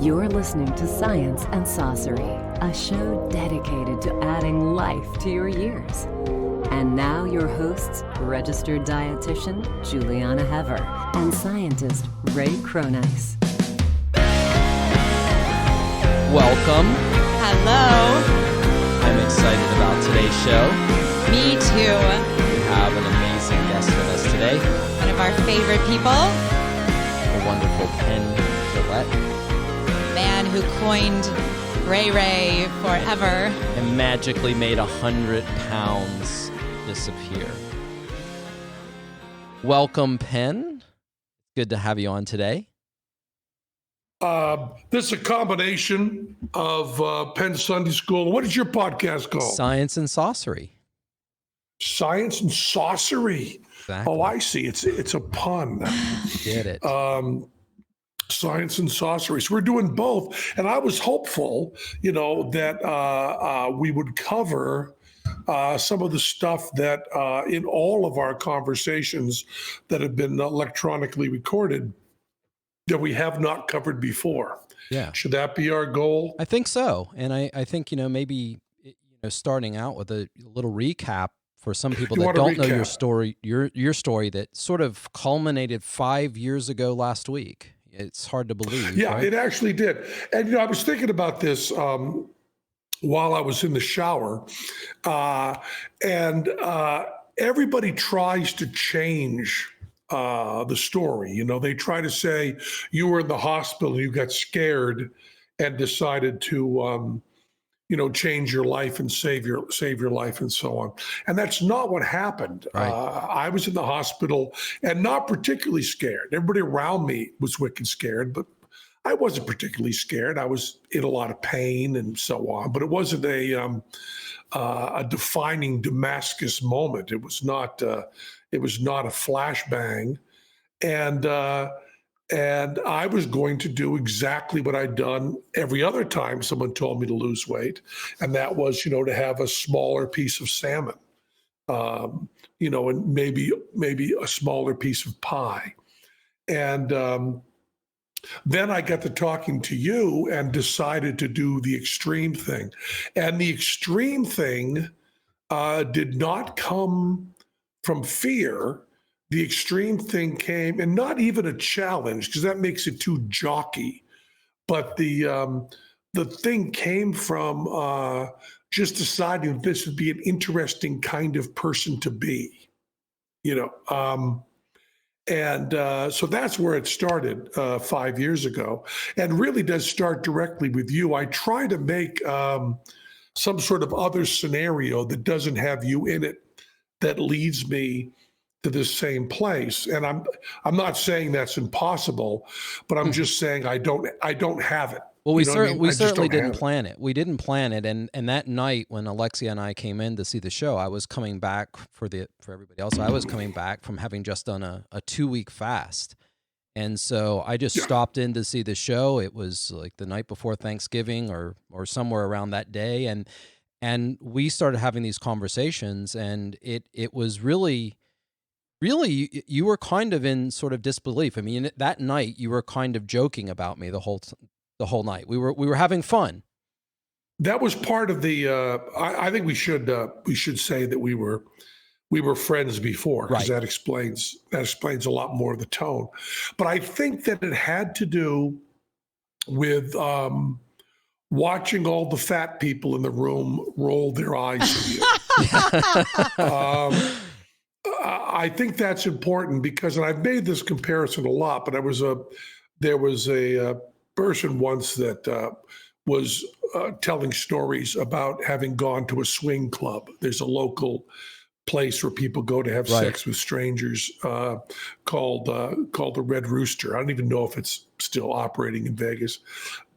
You're listening to Science and Saucery, a show dedicated to adding life to your years. And now your hosts, registered dietitian Juliana Hever and scientist Ray Cronice. Welcome. Hello. I'm excited about today's show. Me too. We have an amazing guest with us today. One of our favorite people. The wonderful Penn Jillette. Man who coined Ray Ray forever. And magically made 100 pounds disappear. Welcome, Penn. Good to have you on today. This is a combination of Penn Sunday School. What is your podcast called? Science and Saucery. Science and Saucery. Exactly. Oh, I see. It's a pun. Get it. Science and Saucery. So we're doing both. And I was hopeful, that we would cover some of the stuff that in all of our conversations that have been electronically recorded that we have not covered before. Yeah. Should that be our goal? I think so. And I think, maybe starting out with a little recap for some people that don't know your story, your story that sort of culminated 5 years ago last week. It's hard to believe. Yeah, right? It actually did. And, I was thinking about this while I was in the shower. And everybody tries to change the story. They try to say you were in the hospital, you got scared and decided to, change your life and save your life and so on. And that's not what happened. Right. I was in the hospital and not particularly scared. Everybody around me was wicked scared, but I wasn't particularly scared. I was in a lot of pain and so on, but it wasn't a defining Damascus moment. It was not a flashbang. And I was going to do exactly what I'd done every other time someone told me to lose weight. And that was, to have a smaller piece of salmon, and maybe a smaller piece of pie. And then I got to talking to you and decided to do the extreme thing. And the extreme thing did not come from fear. The extreme thing came, and not even a challenge, because that makes it too jockey. But the thing came from just deciding that this would be an interesting kind of person to be, So that's where it started 5 years ago, and really does start directly with you. I try to make some sort of other scenario that doesn't have you in it that leads me to this same place. And I'm not saying that's impossible, but I'm just saying I don't have it. Well, we certainly didn't plan it. We didn't plan it. And that night when Alexia and I came in to see the show, I was coming back for everybody else. I was coming back from having just done a 2-week fast. And so I just stopped in to see the show. It was like the night before Thanksgiving or somewhere around that day. And we started having these conversations, and it was really, you were kind of in sort of disbelief. I mean, that night you were kind of joking about me the whole night. We were having fun. That was part of the. I think we should say that we were friends before, because that explains a lot more of the tone. But I think that it had to do with watching all the fat people in the room roll their eyes at you. I think that's important because, and I've made this comparison a lot, but there was a person once that was telling stories about having gone to a swing club. There's a local place where people go to have sex with strangers called the Red Rooster. I don't even know if it's still operating in Vegas,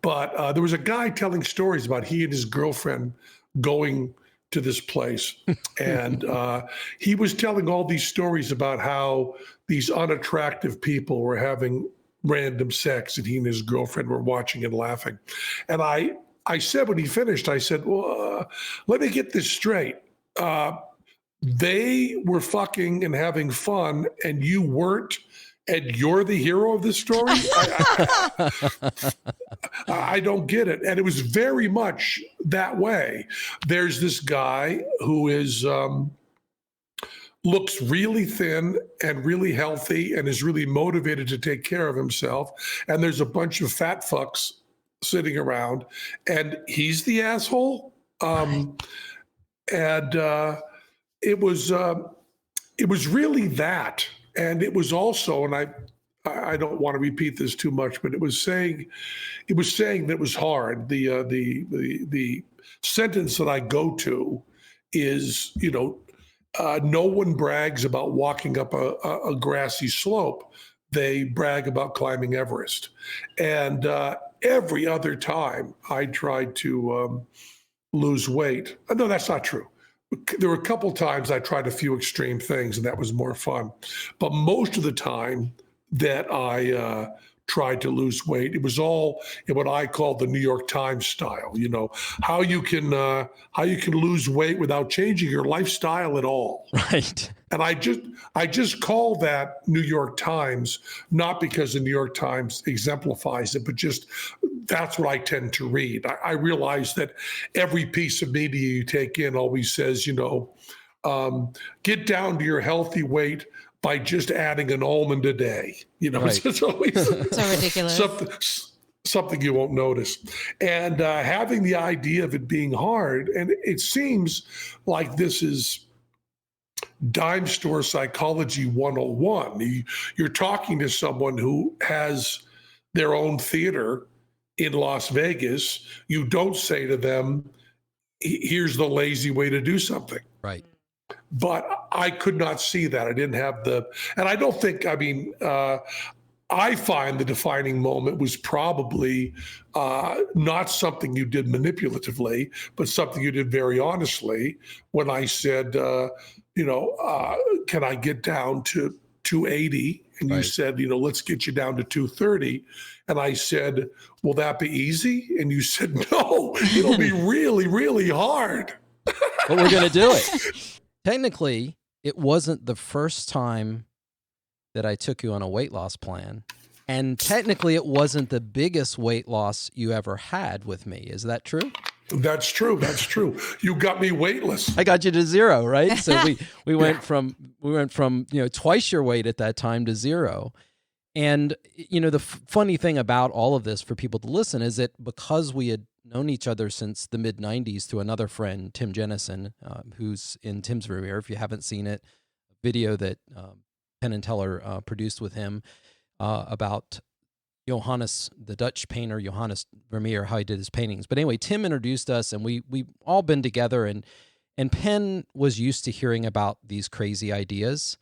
but there was a guy telling stories about he and his girlfriend going to this place. And he was telling all these stories about how these unattractive people were having random sex, and he and his girlfriend were watching and laughing. And I said, when he finished, I said, well, let me get this straight. They were fucking and having fun, and you weren't, and you're the hero of this story? I don't get it. And it was very much that way. There's this guy who is looks really thin and really healthy and is really motivated to take care of himself. And there's a bunch of fat fucks sitting around, and he's the asshole. And it was really that. And it was also, and I don't want to repeat this too much, but it was saying that it was hard. The sentence that I go to is, no one brags about walking up a grassy slope. They brag about climbing Everest. And every other time I tried to lose weight, no, that's not true. There were a couple times I tried a few extreme things, and that was more fun. But most of the time that I tried to lose weight, it was all in what I call the New York Times style. How you can lose weight without changing your lifestyle at all. Right. And I just call that New York Times, not because the New York Times exemplifies it, but just that's what I tend to read. I realize that every piece of media you take in always says, get down to your healthy weight by just adding an almond a day. Right. It's always so ridiculous. Something you won't notice. And having the idea of it being hard, and it seems like this is dime store psychology 101. You're talking to someone who has their own theater in Las Vegas. You don't say to them, here's the lazy way to do something. Right. But I could not see that. I didn't have and I don't think, I find the defining moment was probably not something you did manipulatively, but something you did very honestly when I said, can I get down to 280? And you said, let's get you down to 230. And I said, will that be easy? And you said, no, it'll be really, really hard. But we're going to do it. Technically, it wasn't the first time that I took you on a weight loss plan. And technically, it wasn't the biggest weight loss you ever had with me. Is that true? That's true. That's true. You got me weightless. I got you to 0, right? So we went from twice your weight at that time to 0. And the funny thing about all of this for people to listen is that because we had known each other since the mid-90s through another friend, Tim Jennison, who's in Tim's Vermeer. If you haven't seen it, a video that Penn and Teller produced with him about Johannes, the Dutch painter, Johannes Vermeer, how he did his paintings. But anyway, Tim introduced us, and we've all been together, and Penn was used to hearing about these crazy ideas.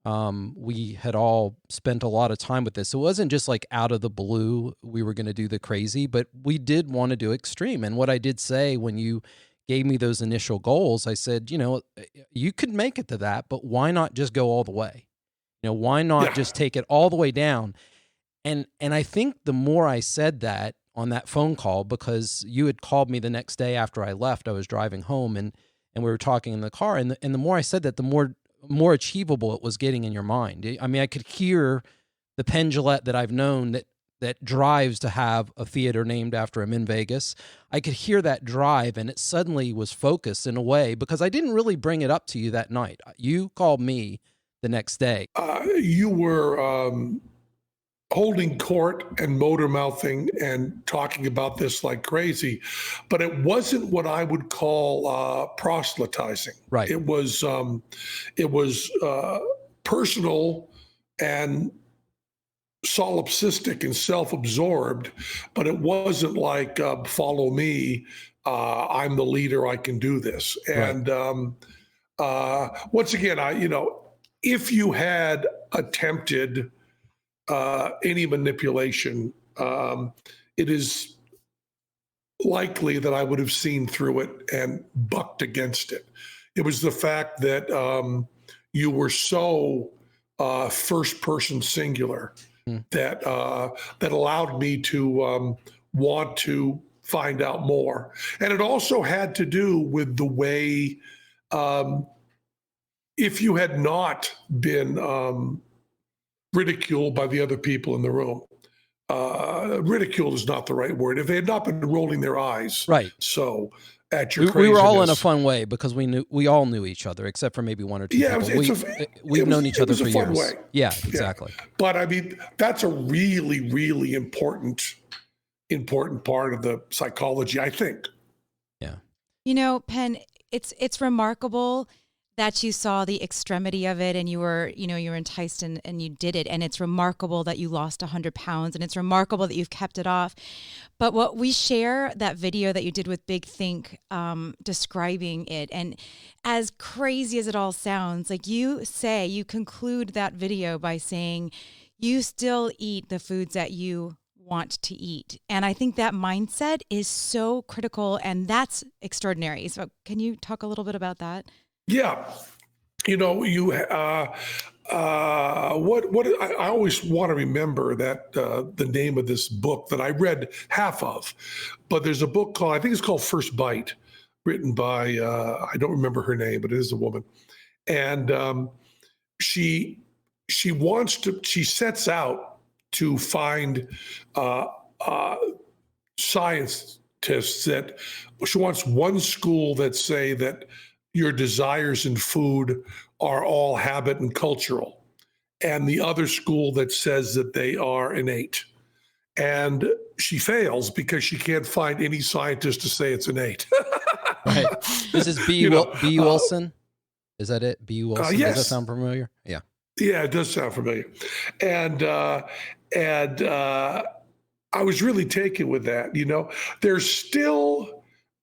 We had all spent a lot of time with this. So it wasn't just like out of the blue we were going to do the crazy, but we did want to do extreme. And what I did say when you gave me those initial goals, I said, you could make it to that, but why not just go all the way? Why not just take it all the way down? And I think the more I said that on that phone call, because you had called me the next day after I left, I was driving home and we were talking in the car. And the more I said that, the more achievable it was getting in your mind. I mean, I could hear the Penn Jillette that I've known that drives to have a theater named after him in Vegas. I could hear that drive, and it suddenly was focused in a way because I didn't really bring it up to you that night. You called me the next day. You were holding court and motor mouthing and talking about this like crazy, but it wasn't what I would call proselytizing. Right. It was personal and solipsistic and self-absorbed, but it wasn't like follow me. I'm the leader. I can do this. And once again, if you had attempted any manipulation, it is likely that I would have seen through it and bucked against it. It was the fact that you were so first-person singular that allowed me to want to find out more. And it also had to do with the way, if you had not been ridiculed by the other people in the room, ridiculed is not the right word. If they had not been rolling their eyes, right? So at your craziness, we were all in a fun way because we all knew each other except for maybe one or two people. We've known each other for years. Way. Yeah, exactly. Yeah. But I mean, that's a really, really important part of the psychology, I think. Yeah. You know, Penn, it's remarkable that you saw the extremity of it and you were enticed and you did it. And it's remarkable that you lost 100 pounds and it's remarkable that you've kept it off. But what we share, that video that you did with Big Think, describing it, and as crazy as it all sounds, like you conclude that video by saying you still eat the foods that you want to eat. And I think that mindset is so critical and that's extraordinary. So can you talk a little bit about that? Yeah. You know, I always want to remember that the name of this book that I read half of, but there's a book called, I think it's called First Bite, written by, I don't remember her name, but it is a woman. And she sets out to find scientists that she wants one school that say that your desires in food are all habit and cultural, and the other school that says that they are innate. And she fails because she can't find any scientist to say it's innate. Right. This is B. Wilson. Is that it? B. Wilson. Yes. Does that sound familiar? Yeah. Yeah, it does sound familiar. And I was really taken with that. You know, there's still.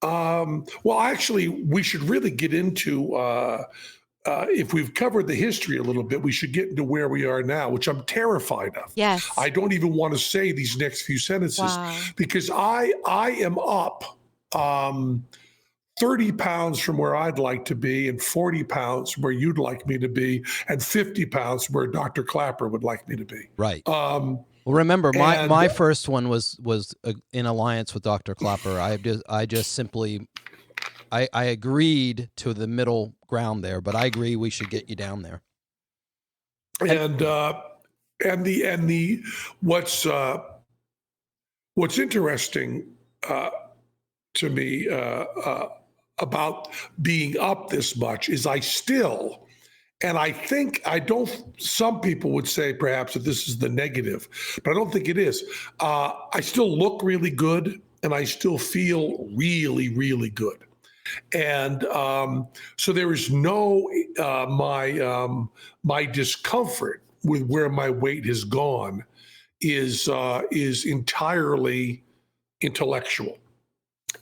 Well, actually, we should really get into, if we've covered the history a little bit, we should get into where we are now, which I'm terrified of. Yes. I don't even want to say these next few sentences because I am up 30 pounds from where I'd like to be and 40 pounds where you'd like me to be and 50 pounds where Dr. Clapper would like me to be. Right. Well, remember, my first one was in alliance with Dr. Clapper. I just simply agreed to the middle ground there, but I agree we should get you down there. And what's interesting to me about being up this much is I still. And some people would say perhaps that this is the negative, but I don't think it is. I still look really good and I still feel really, really good. And so there is no, my discomfort with where my weight has gone is entirely intellectual.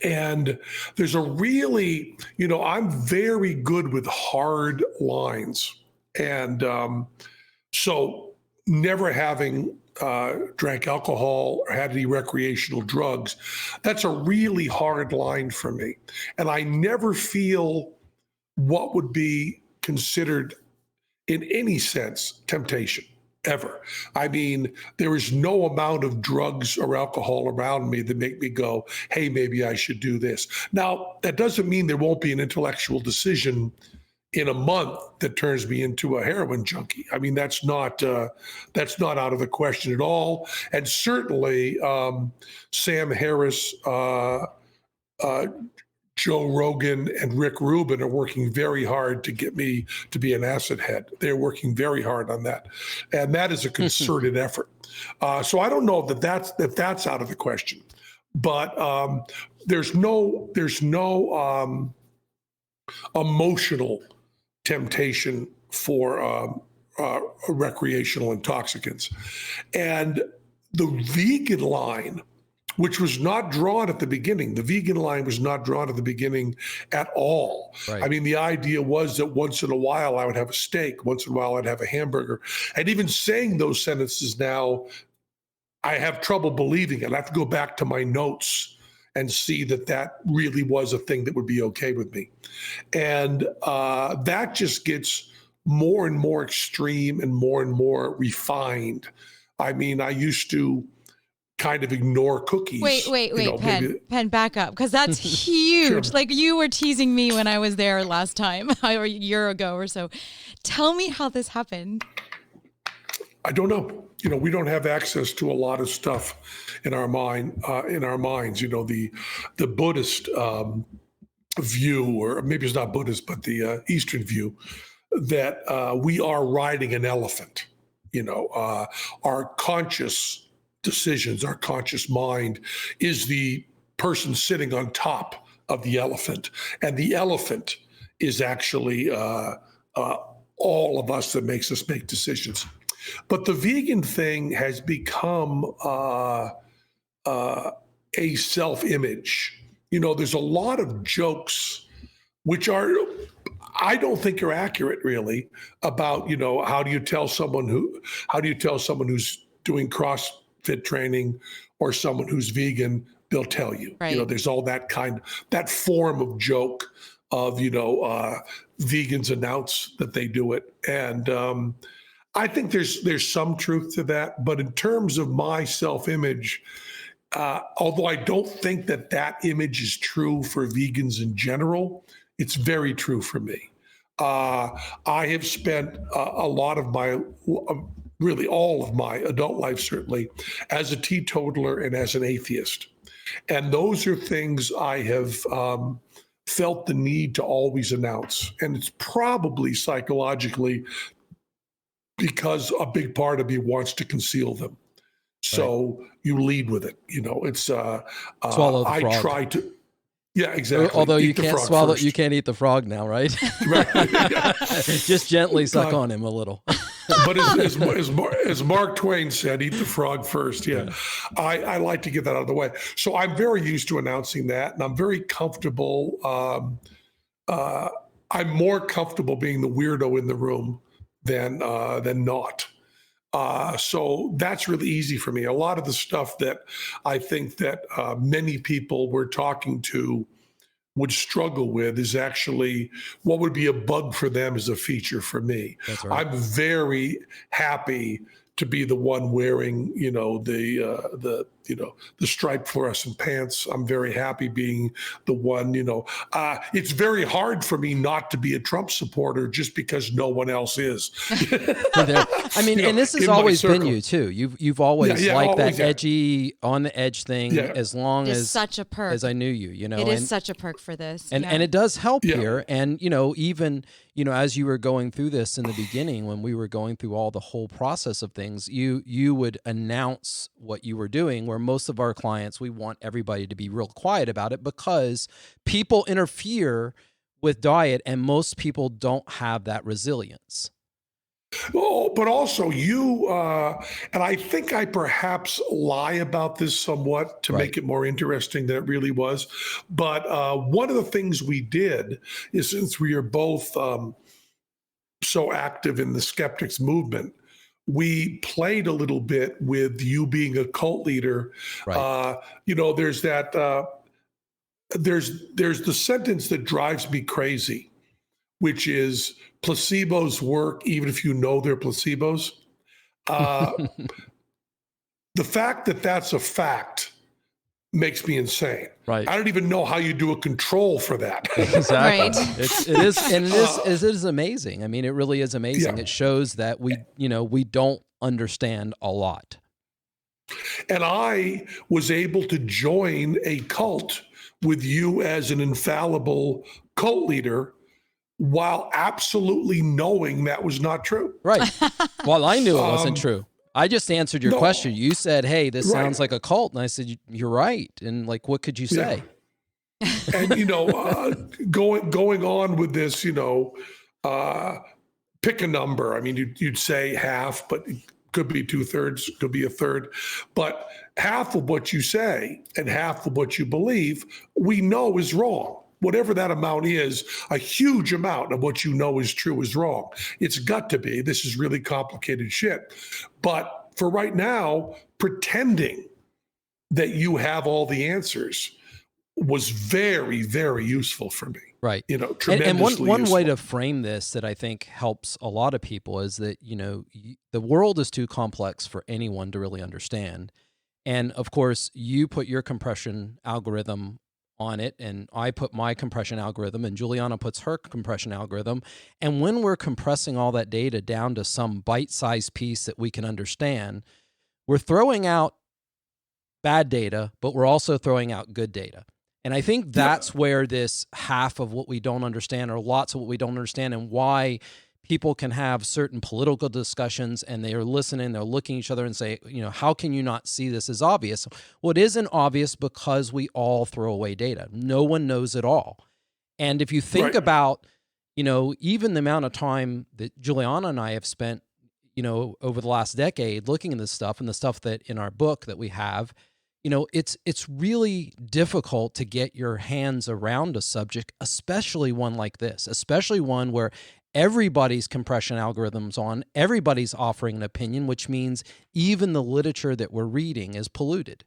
And there's a really, I'm very good with hard lines. And so never having drank alcohol or had any recreational drugs, that's a really hard line for me. And I never feel what would be considered in any sense temptation. Ever. I mean, there is no amount of drugs or alcohol around me that make me go, hey, maybe I should do this. Now, that doesn't mean there won't be an intellectual decision in a month that turns me into a heroin junkie. I mean, that's not out of the question at all. And certainly Sam Harris, Joe Rogan and Rick Rubin are working very hard to get me to be an acid head. They're working very hard on that. And that is a concerted effort. So I don't know that that's out of the question, but there's no emotional temptation for recreational intoxicants. And the vegan line, which was not drawn at the beginning. The vegan line was not drawn at the beginning at all. Right. I mean, the idea was that once in a while I would have a steak, once in a while I'd have a hamburger. And even saying those sentences now, I have trouble believing it. I have to go back to my notes and see that really was a thing that would be okay with me. And that just gets more and more extreme and more refined. I mean, I used to kind of ignore cookies. Wait, Penn, back up, because that's huge. Sure. Like you were teasing me when I was there last time, or a year ago or so. Tell me how this happened. I don't know. We don't have access to a lot of stuff in our minds. The Buddhist view, or maybe it's not Buddhist, but the Eastern view, that we are riding an elephant. Our conscious decisions, our conscious mind is the person sitting on top of the elephant, and the elephant is actually all of us that makes us make decisions. But the vegan thing has become a self-image. There's a lot of jokes which I don't think are accurate, really, about how do you tell someone who's doing CrossFit training or someone who's vegan? They'll tell you. Right. There's all that form of joke of vegans announce that they do it, and I think there's some truth to that. But in terms of my self-image, although I don't think that image is true for vegans in general, it's very true for me. I have spent a lot of my, really all of my adult life, certainly, as a teetotaler and as an atheist. And those are things I have felt the need to always announce. And it's probably psychologically because a big part of me wants to conceal them. So you lead with it. It's swallow the frog. I try to. Yeah, exactly. Although eat you can't swallow, you can't eat the frog now, right? Right. Yeah. Just gently suck on him a little. But as Mark Twain said, eat the frog first. Yeah. I like to get that out of the way. So I'm very used to announcing that, and I'm very comfortable. I'm more comfortable being the weirdo in the room than not. So that's really easy for me. A lot of the stuff that I think that many people we're talking to would struggle with is actually what would be a bug for them is a feature for me. That's right. I'm very happy to be the one wearing, the striped fluorescent pants. I'm very happy being the one, it's very hard for me not to be a Trump supporter just because no one else is. I mean, and this has always been you too. You've always liked that edgy, on the edge thing as long it's as such a perk. as I knew you, It is such a perk for this. And it does help here. And, even, as you were going through this in the beginning, when we were going through all the whole process of things, you would announce what you were doing, where most of our clients, we want everybody to be real quiet about it because people interfere with diet and most people don't have that resilience. Oh, but also you, and I think I perhaps lie about this somewhat to make it more interesting than it really was. But one of the things we did is, since we are both so active in the skeptics movement, we played a little bit with you being a cult leader. Right. There's that, there's the sentence that drives me crazy, which is placebos work even if you know they're placebos. The fact that that's a fact makes me insane. Right. I don't even know how you do a control for that. Exactly. Right. It is amazing. I mean, it really is amazing. Yeah. It shows that we don't understand a lot. And I was able to join a cult with you as an infallible cult leader while absolutely knowing that was not true. Right. Well, I knew it wasn't true. I just answered your question. You said, hey, this sounds like a cult. And I said, you're right. And what could you say? Yeah. And, going on with this, pick a number. I mean, you'd say half, but it could be 2/3, could be a third. But half of what you say and half of what you believe, we know is wrong. Whatever that amount is, a huge amount of what you know is true is wrong. It's got to be. This is really complicated shit. But for right now, pretending that you have all the answers was very, very useful for me. Right. Tremendously and one useful. way to frame this that I think helps a lot of people is that, the world is too complex for anyone to really understand. And of course, you put your compression algorithm on it, and I put my compression algorithm, and Juliana puts her compression algorithm. And when we're compressing all that data down to some bite-sized piece that we can understand, we're throwing out bad data, but we're also throwing out good data. And I think that's where this half of what we don't understand, or lots of what we don't understand, and why people can have certain political discussions and they are listening, they're looking at each other and say, how can you not see this as obvious? Well, it isn't obvious because we all throw away data. No one knows it all. And if you think about, even the amount of time that Juliana and I have spent, over the last decade looking at this stuff, and the stuff that in our book that we have, it's really difficult to get your hands around a subject, especially one like this, especially one where everybody's compression algorithms on, everybody's offering an opinion, which means even the literature that we're reading is polluted,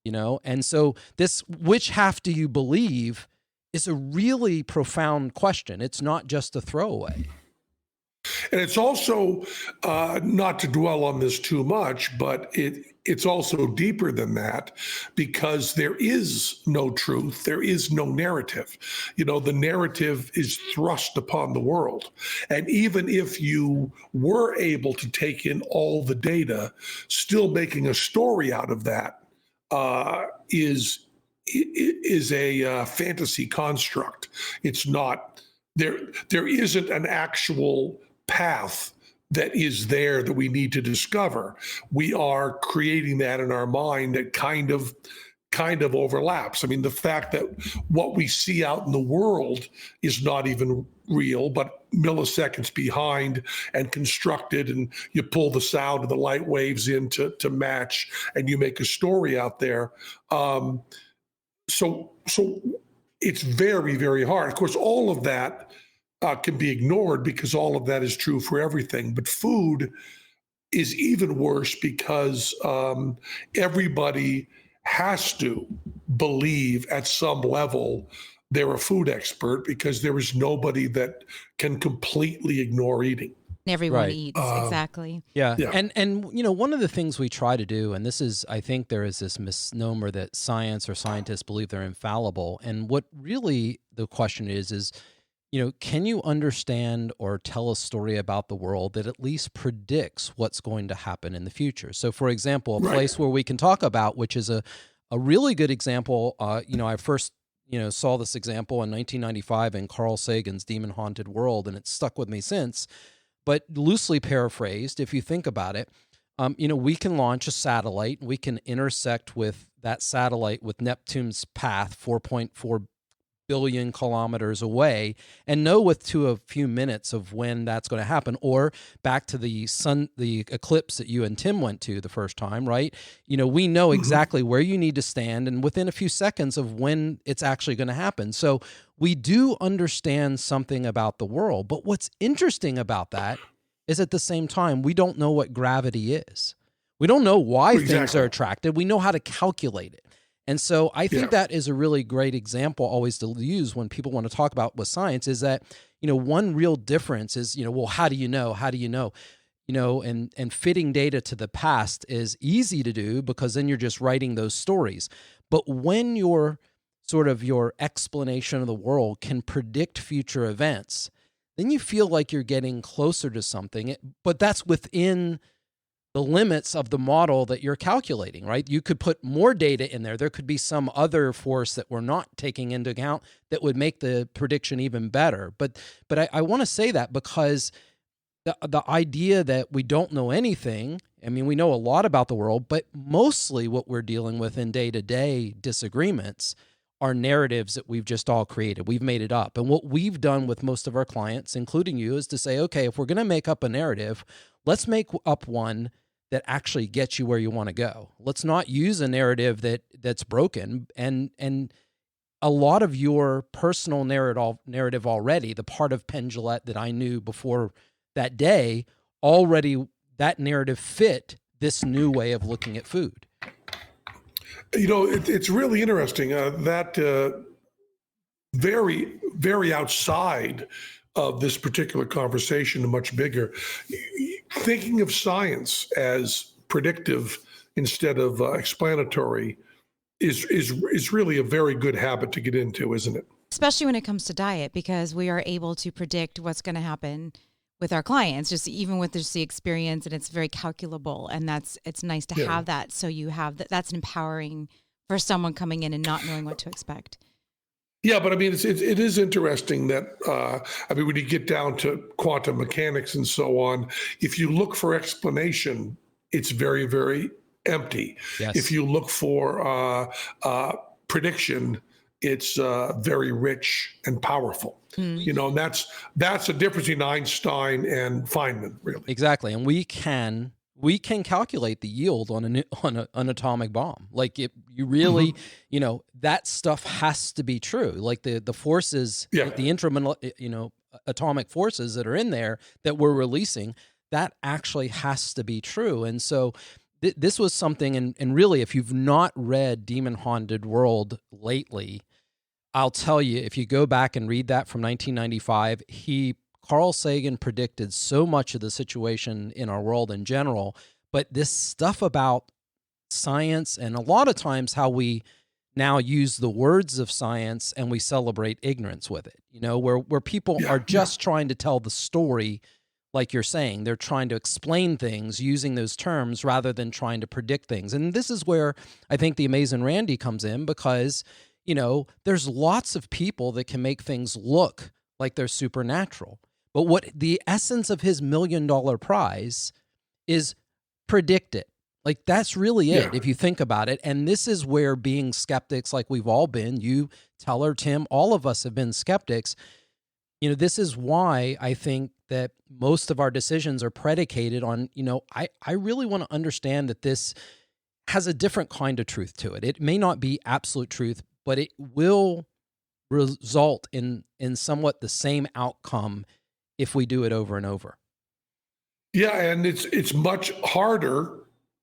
And so this, which half do you believe, is a really profound question. It's not just a throwaway. And it's also, not to dwell on this too much, but it's also deeper than that, because there is no truth. There is no narrative. The narrative is thrust upon the world. And even if you were able to take in all the data, still making a story out of that is a fantasy construct. It's not, there isn't an actual path that is there that we need to discover. We are creating that in our mind that kind of overlaps. I mean, the fact that what we see out in the world is not even real, but milliseconds behind and constructed, and you pull the sound of the light waves in to match, and you make a story out there. So it's very, very hard. Of course, all of that can be ignored because all of that is true for everything. But food is even worse because everybody has to believe at some level they're a food expert, because there is nobody that can completely ignore eating. Everyone eats, exactly. Yeah. And one of the things we try to do, and this is, I think there is this misnomer that science or scientists believe they're infallible. And what really the question is, can you understand or tell a story about the world that at least predicts what's going to happen in the future? So, for example, a place where we can talk about, which is a really good example, I first saw this example in 1995 in Carl Sagan's Demon Haunted World, and it's stuck with me since. But loosely paraphrased, if you think about it, we can launch a satellite, we can intersect with that satellite with Neptune's path 4.4 billion kilometers away, and know within a few minutes of when that's going to happen. Or back to the eclipse that you and Tim went to the first time, right? We know exactly where you need to stand, and within a few seconds of when it's actually going to happen. So we do understand something about the world. But what's interesting about that is at the same time, we don't know what gravity is. We don't know why things are attracted. We know how to calculate it. And so I think that is a really great example always to use when people want to talk about with science, is that, one real difference is, well, how do you know? How do you know? And fitting data to the past is easy to do because then you're just writing those stories. But when your explanation of the world can predict future events, then you feel like you're getting closer to something, but that's within the limits of the model that you're calculating, right? You could put more data in there. There could be some other force that we're not taking into account that would make the prediction even better. But I want to say that because the idea that we don't know anything, I mean, we know a lot about the world, but mostly what we're dealing with in day-to-day disagreements are narratives that we've just all created. We've made it up. And what we've done with most of our clients, including you, is to say, okay, if we're going to make up a narrative, let's make up one that actually gets you where you want to go. Let's not use a narrative that's broken. And a lot of your personal narrative already, the part of Penn Jillette that I knew before that day, already that narrative fit this new way of looking at food. It's really interesting that very, very outside of this particular conversation and much bigger, thinking of science as predictive instead of explanatory is really a very good habit to get into, isn't it? Especially when it comes to diet, because we are able to predict what's going to happen with our clients, just even with just the experience, and it's very calculable. And it's nice to have that. So you have that's empowering for someone coming in and not knowing what to expect. Yeah, but I mean, it is interesting that, when you get down to quantum mechanics and so on, if you look for explanation, it's very, very empty. Yes. If you look for prediction, it's very rich and powerful. You know, and that's the difference between Einstein and Feynman, really. Exactly, and we can calculate the yield on an atomic bomb. Like, you really, you know, that stuff has to be true. Like the forces, the atomic forces that are in there that we're releasing, that actually has to be true. And so this was something, and really, if you've not read Demon Haunted World lately, I'll tell you, if you go back and read that from 1995, Carl Sagan predicted so much of the situation in our world in general, but this stuff about science, and a lot of times how we now use the words of science and we celebrate ignorance with it, you know, where people are just trying to tell the story, like you're saying. They're trying to explain things using those terms rather than trying to predict things. And this is where I think the Amazing Randy comes in, because, you know, there's lots of people that can make things look like they're supernatural. But what the essence of his $1 million prize is, predict it. Like, that's really it, if you think about it. And this is where being skeptics, like we've all been, you, Teller, Tim, all of us have been skeptics. You know, this is why I think that most of our decisions are predicated on, you know, I really want to understand that this has a different kind of truth to it. It may not be absolute truth, but it will result in somewhat the same outcome if we do it over and over. Yeah, and it's much harder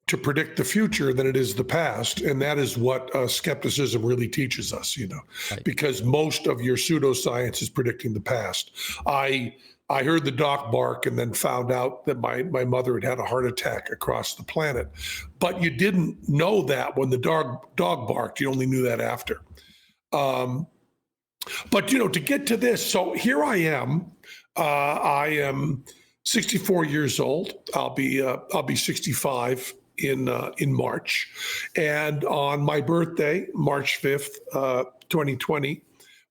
to predict the future than it is the past, and that is what skepticism really teaches us, you know, because most of your pseudoscience is predicting the past. I heard the dog bark and then found out that my mother had a heart attack across the planet, but you didn't know that when the dog barked. You only knew that after. But, you know, to get to this, so here I am. I am 64 years old. I'll be 65 in March, and on my birthday, March 5th, 2020,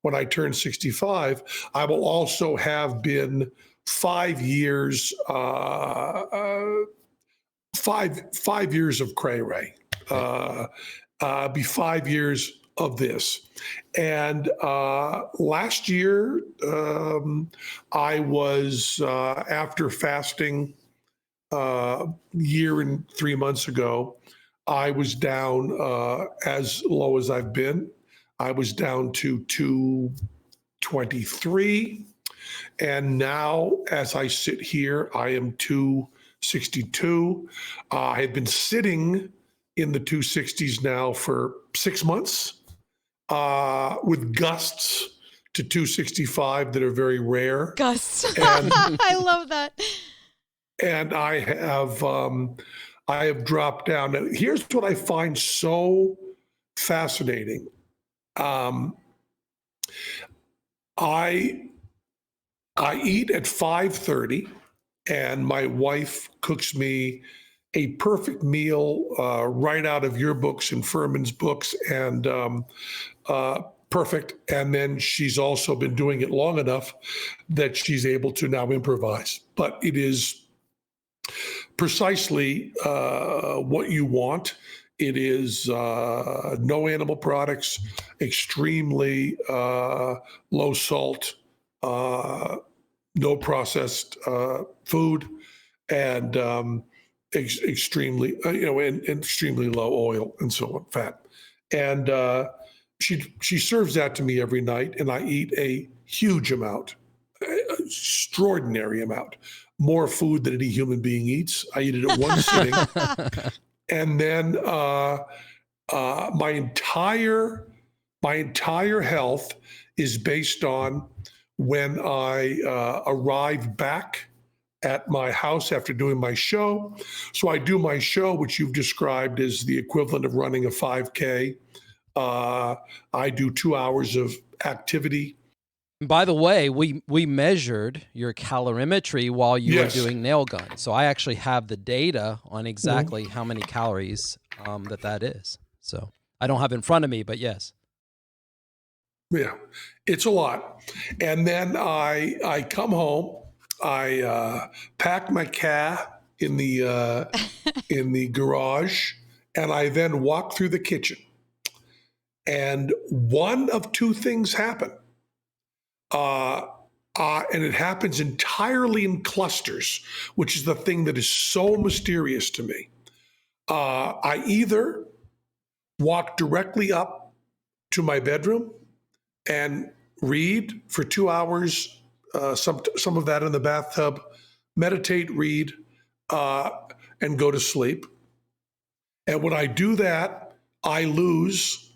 when I turn 65, I will also have been 5 years, 5 years of Cray Ray. Be 5 years of this. And last year, I was, after fasting a year and 3 months ago, I was down as low as I've been. I was down to 223. And now, as I sit here, I am 262. I have been sitting in the 260s now for 6 months, with gusts to 265 that are very rare. Gusts. I love that. And I have dropped down. Now, here's what I find so fascinating. I eat at 5:30, and my wife cooks me a perfect meal right out of your books and Furman's books, and perfect. And then she's also been doing it long enough that she's able to now improvise. But it is precisely what you want. It is no animal products, extremely low salt, no processed food, and extremely, and extremely low oil and so on, fat. And she serves that to me every night, and I eat a huge amount, extraordinary amount, more food than any human being eats. I eat it at one sitting. And then my entire health is based on when I arrive back at my house after doing my show. So I do my show, which you've described as the equivalent of running a 5K I do 2 hours of activity. By the way, we measured your calorimetry while you Yes. were doing nail gun. So I actually have the data on exactly how many calories that is. So I don't have it in front of me, but yes. Yeah, it's a lot. And then I come home, I pack my car in the garage, and I then walk through the kitchen. And one of two things happen. And it happens entirely in clusters, which is the thing that is so mysterious to me. I either walk directly up to my bedroom and read for 2 hours, some of that in the bathtub, meditate, read, and go to sleep. And when I do that, I lose,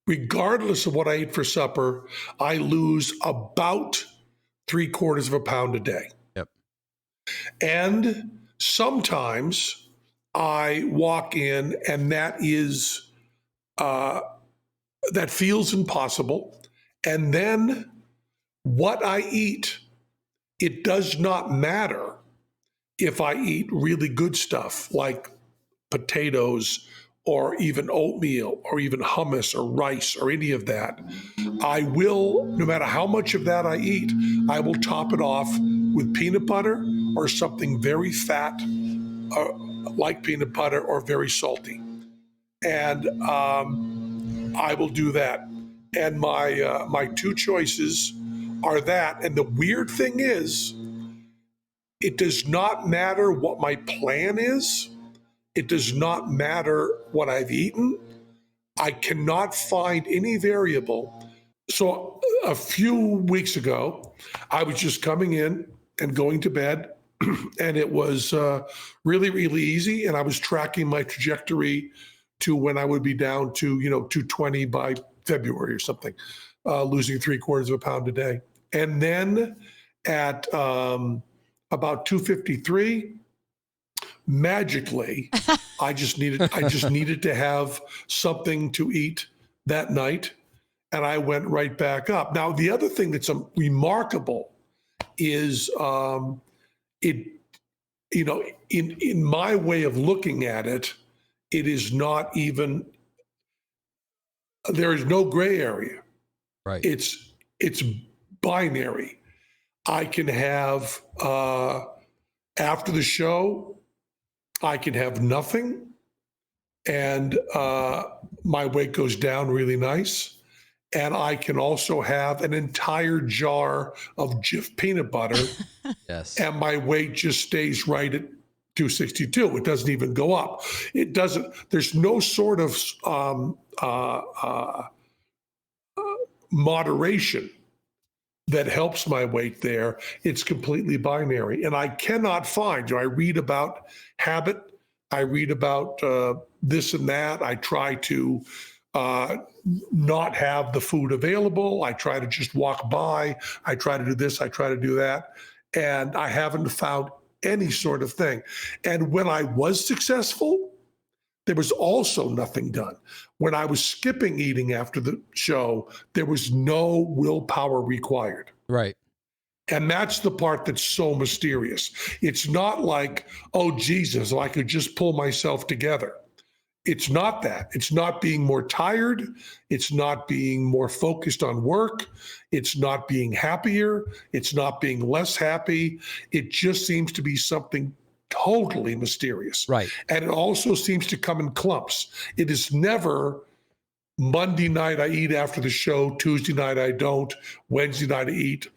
regardless of what I eat for supper, I lose about 3/4 pound a day. Yep. And sometimes I walk in and that feels impossible. And then what I eat, it does not matter if I eat really good stuff like potatoes or even oatmeal or even hummus or rice or any of that. I will, no matter how much of that I eat, I will top it off with peanut butter or something very fat, like peanut butter, or very salty. And I will do that. And my two choices are that. And the weird thing is, it does not matter what my plan is. It does not matter what I've eaten. I cannot find any variable. So a few weeks ago, I was just coming in and going to bed, and it was really, really easy. And I was tracking my trajectory to when I would be down to 220 by February or something, losing 3/4 pound a day. And then at about 253, magically, I just needed to have something to eat that night, and I went right back up. Now, the other thing that's remarkable is in my way of looking at it, it is not even, there is no gray area. Right. It's binary. I can have after the show, I can have nothing, and my weight goes down really nice. And I can also have an entire jar of Jif peanut butter, Yes. and my weight just stays right at 262. It doesn't even go up. It doesn't. There's no sort of moderation that helps my weight there. It's completely binary. And I cannot find, I read about habit, I read about this and that. I try to not have the food available. I try to just walk by. I try to do this, I try to do that. And I haven't found any sort of thing. And when I was successful, there was also nothing done. When I was skipping eating after the show, there was no willpower required. Right. And that's the part that's so mysterious. It's not like, oh, Jesus, I could just pull myself together. It's not that. It's not being more tired. It's not being more focused on work. It's not being happier. It's not being less happy. It just seems to be something totally mysterious. Right. And it also seems to come in clumps. It is never Monday night I eat after the show, Tuesday night I don't, Wednesday night I eat,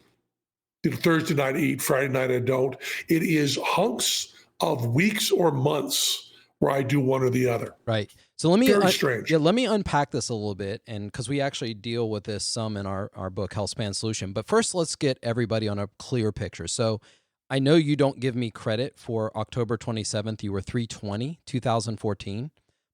Thursday night I eat, Friday night I don't. It is hunks of weeks or months where I do one or the other. Right. So let me Very strange. Yeah, let me unpack this a little bit, and because we actually deal with this some in our book Health Span Solution. But first, let's get everybody on a clear picture. So I know you don't give me credit for October 27th. You were 320, 2014.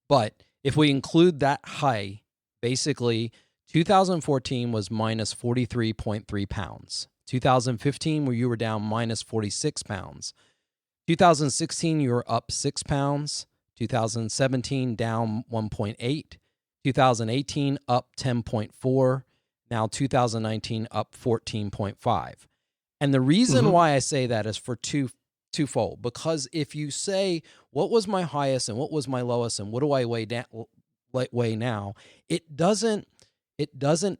But if we include that high, basically 2014 was minus 43.3 pounds. 2015, where you were down minus 46 pounds. 2016, you were up 6 pounds. 2017, down 1.8. 2018 up 10.4, now 2019 up 14.5. And the reason why I say that is for twofold, because if you say, what was my highest and what was my lowest and what do I weigh now, it doesn't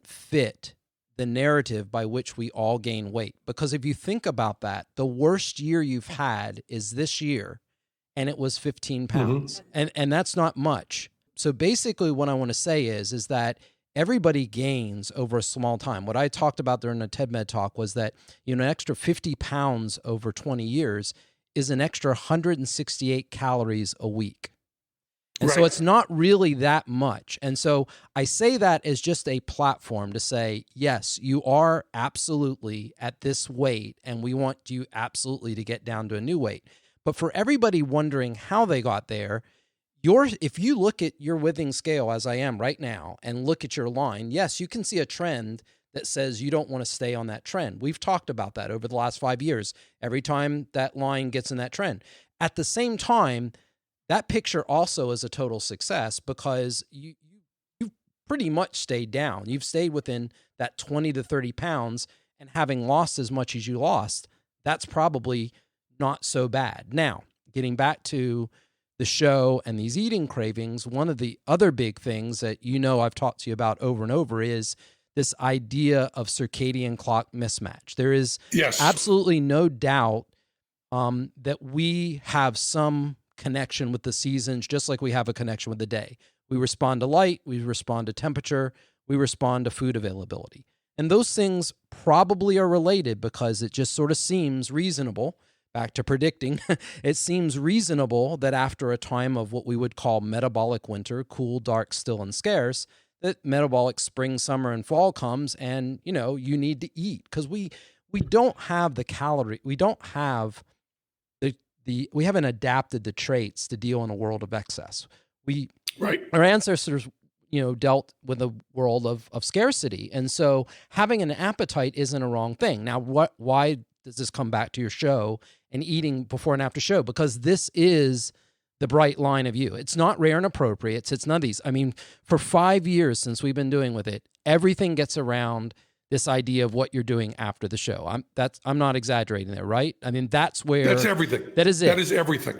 fit the narrative by which we all gain weight. Because if you think about that, the worst year you've had is this year, and it was 15 pounds. And that's not much. So basically what I want to say is that everybody gains over a small time. What I talked about during the TED-Med talk was that, an extra 50 pounds over 20 years is an extra 168 calories a week. And so it's not really that much. And so I say that as just a platform to say, yes, you are absolutely at this weight, and we want you absolutely to get down to a new weight. But for everybody wondering how they got there, if you look at your withing scale, as I am right now, and look at your line, yes, you can see a trend that says you don't want to stay on that trend. We've talked about that over the last 5 years, every time that line gets in that trend. At the same time, that picture also is a total success because you've pretty much stayed down. You've stayed within that 20 to 30 pounds, and having lost as much as you lost, that's probably not so bad. Now, getting back to the show and these eating cravings, one of the other big things that I've talked to you about over and over is this idea of circadian clock mismatch. There is absolutely no doubt that we have some connection with the seasons, just like we have a connection with the day. We respond to light, we respond to temperature, we respond to food availability. And those things probably are related because it just sort of seems reasonable. Back to predicting, it seems reasonable that after a time of what we would call metabolic winter, cool, dark, still, and scarce, that metabolic spring, summer, and fall comes, and you need to eat because we don't have the calorie, we don't have we haven't adapted the traits to deal in a world of excess. Our ancestors dealt with a world of scarcity, and so having an appetite isn't a wrong thing. Now, why does this come back to your show and eating before and after show? Because this is the bright line of you. It's not rare and appropriate. It's none of these. I mean, for 5 years since we've been doing with it, everything gets around this idea of what you're doing after the show. I'm not exaggerating there, right? I mean, that's everything. That is it. That is everything.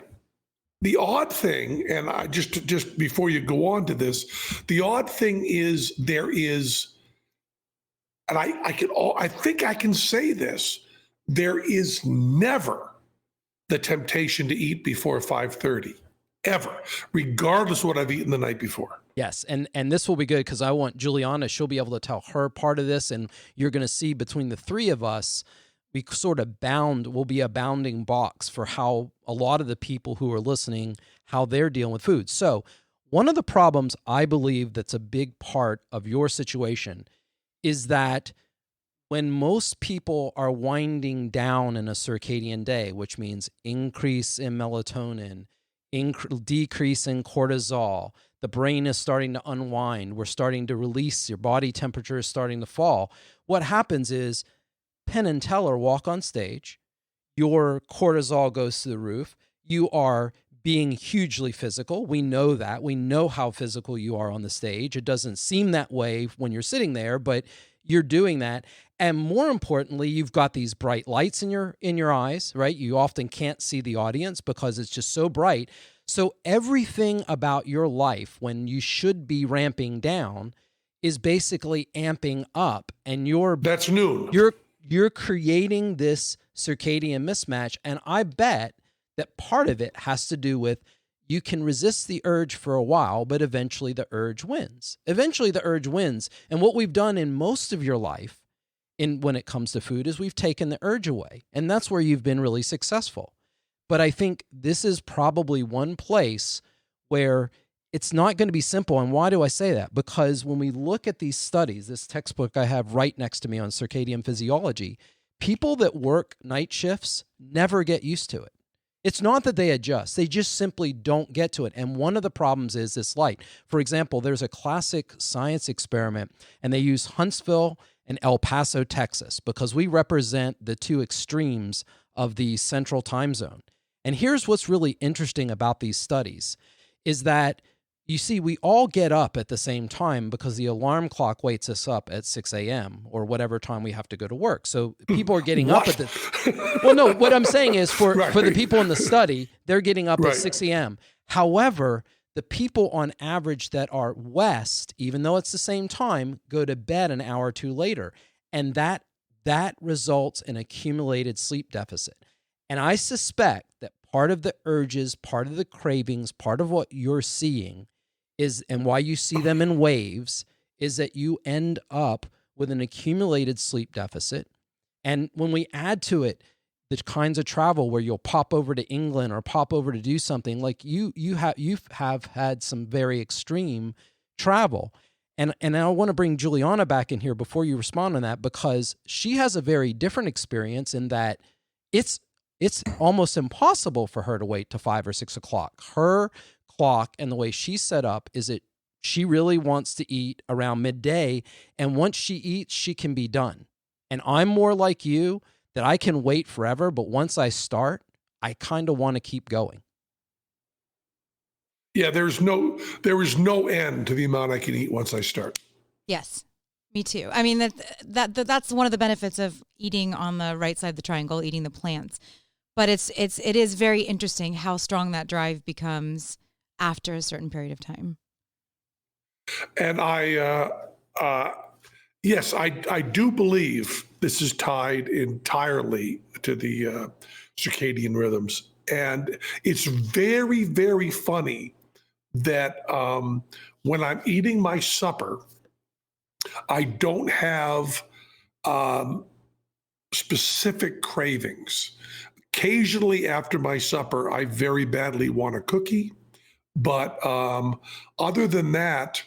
The odd thing, and I just before you go on to this, the odd thing is there is, and I think I can say this, there is never the temptation to eat before 5:30, ever, regardless of what I've eaten the night before. Yes, and this will be good because I want Juliana, she'll be able to tell her part of this, and you're going to see between the three of us, we sort of will be a bounding box for how a lot of the people who are listening, how they're dealing with food. So one of the problems I believe that's a big part of your situation is that when most people are winding down in a circadian day, which means increase in melatonin, decrease in cortisol, the brain is starting to unwind, we're starting to release, your body temperature is starting to fall. What happens is Penn and Teller walk on stage, your cortisol goes to the roof, you are being hugely physical. We know that. We know how physical you are on the stage. It doesn't seem that way when you're sitting there, but you're doing that. And more importantly, you've got these bright lights in your eyes, right? You often can't see the audience because it's just so bright. So everything about your life when you should be ramping down is basically amping up, and that's noon. You're creating this circadian mismatch, and I bet that part of it has to do with you can resist the urge for a while, but eventually the urge wins. And what we've done in most of your life when it comes to food is we've taken the urge away, and that's where you've been really successful. But I think this is probably one place where it's not going to be simple. And why do I say that? Because when we look at these studies, this textbook I have right next to me on circadian physiology, people that work night shifts never get used to it. It's not that they adjust. They just simply don't get to it. And one of the problems is this light. For example, there's a classic science experiment, and they use Huntsville and El Paso, Texas, because we represent the two extremes of the central time zone. And here's what's really interesting about these studies is that you see, we all get up at the same time because the alarm clock wakes us up at 6 a.m. or whatever time we have to go to work. So people are getting up at the... Well, no, what I'm saying is for the people in the study, they're getting up at 6 a.m. However, the people on average that are west, even though it's the same time, go to bed an hour or two later. And that results in accumulated sleep deficit. And I suspect that part of the urges, part of the cravings, part of what you're seeing is, and why you see them in waves, is that you end up with an accumulated sleep deficit. And when we add to it the kinds of travel where you'll pop over to England or pop over to do something, like you have had some very extreme travel. And I want to bring Juliana back in here before you respond on that, because she has a very different experience in that it's almost impossible for her to wait till 5 or 6 o'clock. Her clock and the way she's set up is that she really wants to eat around midday, and once she eats, she can be done. And I'm more like you, that I can wait forever, but once I start, I kind of want to keep going. Yeah, there is no end to the amount I can eat once I start. Yes, me too. I mean, that's one of the benefits of eating on the right side of the triangle, eating the plants. But it is very interesting how strong that drive becomes after a certain period of time. And yes, I do believe this is tied entirely to the circadian rhythms. And it's very, very funny that when I'm eating my supper, I don't have specific cravings. Occasionally after my supper, I very badly want a cookie. But other than that,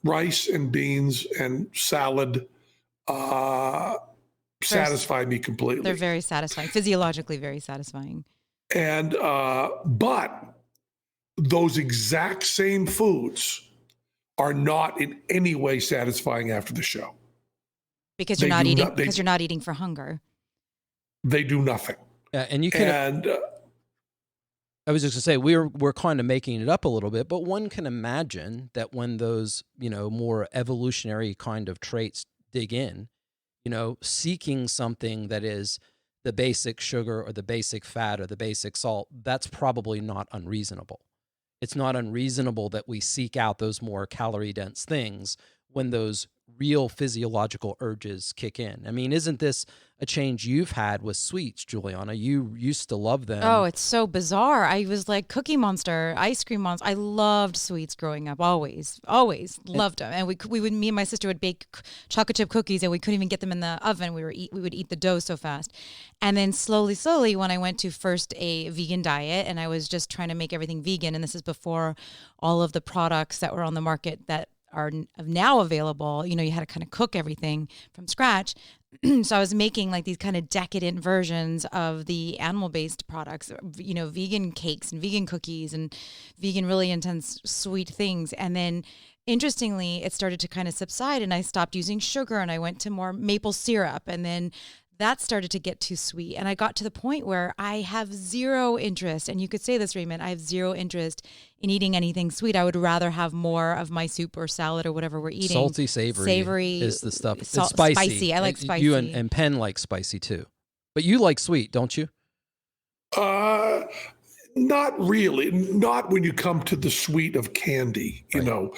rice and beans and salad satisfy me completely. They're very satisfying, physiologically very satisfying. And but those exact same foods are not in any way satisfying after the show. Because you're not eating because you're not eating for hunger. They do nothing. And you can I was just going to say, we're kind of making it up a little bit, but one can imagine that when those, more evolutionary kind of traits dig in, seeking something that is the basic sugar or the basic fat or the basic salt, that's probably not unreasonable. It's not unreasonable that we seek out those more calorie-dense things when those real physiological urges kick in. I mean, isn't this a change you've had with sweets, Juliana? You used to love them. Oh, it's so bizarre. I was like Cookie Monster, Ice Cream Monster. I loved sweets growing up, always loved them. And me and my sister would bake chocolate chip cookies, and we couldn't even get them in the oven. We would eat the dough so fast. And then slowly, when I went to first a vegan diet, and I was just trying to make everything vegan, and this is before all of the products that were on the market that are now available, you had to kind of cook everything from scratch. So I was making like these kind of decadent versions of the animal-based products, vegan cakes and vegan cookies and vegan really intense sweet things. And then interestingly, it started to kind of subside, and I stopped using sugar, and I went to more maple syrup, and then that started to get too sweet. And I got to the point where I have zero interest, and you could say this, Raymond, I have zero interest in eating anything sweet. I would rather have more of my soup or salad or whatever we're eating. Salty, savory is the stuff. It's spicy. I like spicy. You and Penn like spicy too. But you like sweet, don't you? Not really. Not when you come to the sweet of candy. Right.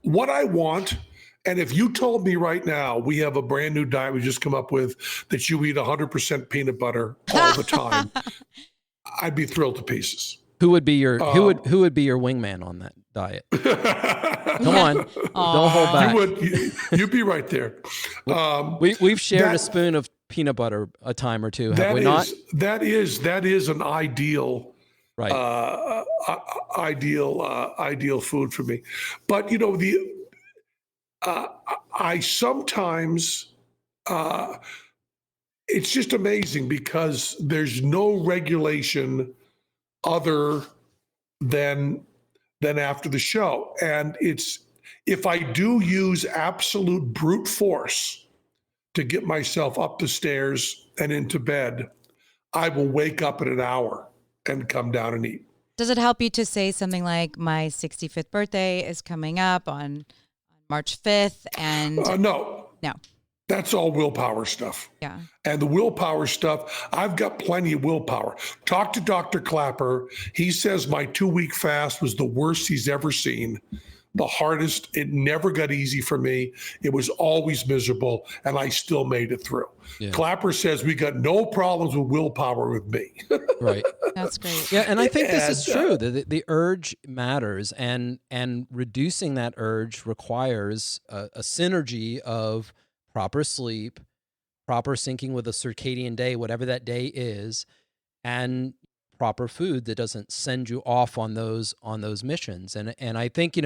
What I want... And if you told me right now, we have a brand new diet we just come up with that you eat 100% peanut butter all the time, I'd be thrilled to pieces. Who would be your who would be your wingman on that diet? Come on, don't hold back. You'd be right there. We've shared a spoon of peanut butter a time or two, have we not? That is an ideal. Right. Ideal food for me. But I sometimes, it's just amazing because there's no regulation other than after the show. And if I do use absolute brute force to get myself up the stairs and into bed, I will wake up in an hour and come down and eat. Does it help you to say something like, my 65th birthday is coming up on March 5th? And No. That's all willpower stuff. Yeah. And the willpower stuff, I've got plenty of willpower. Talk to Dr. Clapper. He says my 2-week fast was the worst he's ever seen, the hardest. It never got easy for me. It was always miserable, and I still made it through. Yeah. Clapper says we got no problems with willpower with me. Right. That's great. Yeah, and I think this is true. The urge matters, and reducing that urge requires a synergy of proper sleep, proper syncing with a circadian day, whatever that day is, and proper food that doesn't send you off on those missions. And I think,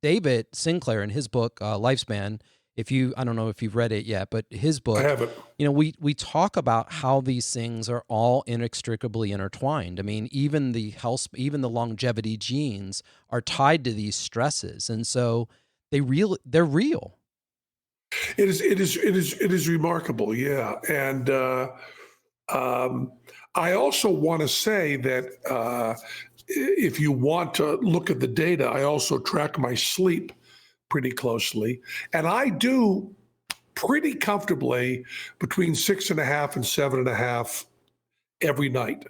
David Sinclair in his book, Lifespan, I don't know if you've read it yet, but his book, I haven't. We talk about how these things are all inextricably intertwined. I mean, even the longevity genes are tied to these stresses. And so they're real. It is remarkable, yeah. And I also want to say that if you want to look at the data, I also track my sleep pretty closely, and I do pretty comfortably between 6.5 and 7.5 every night,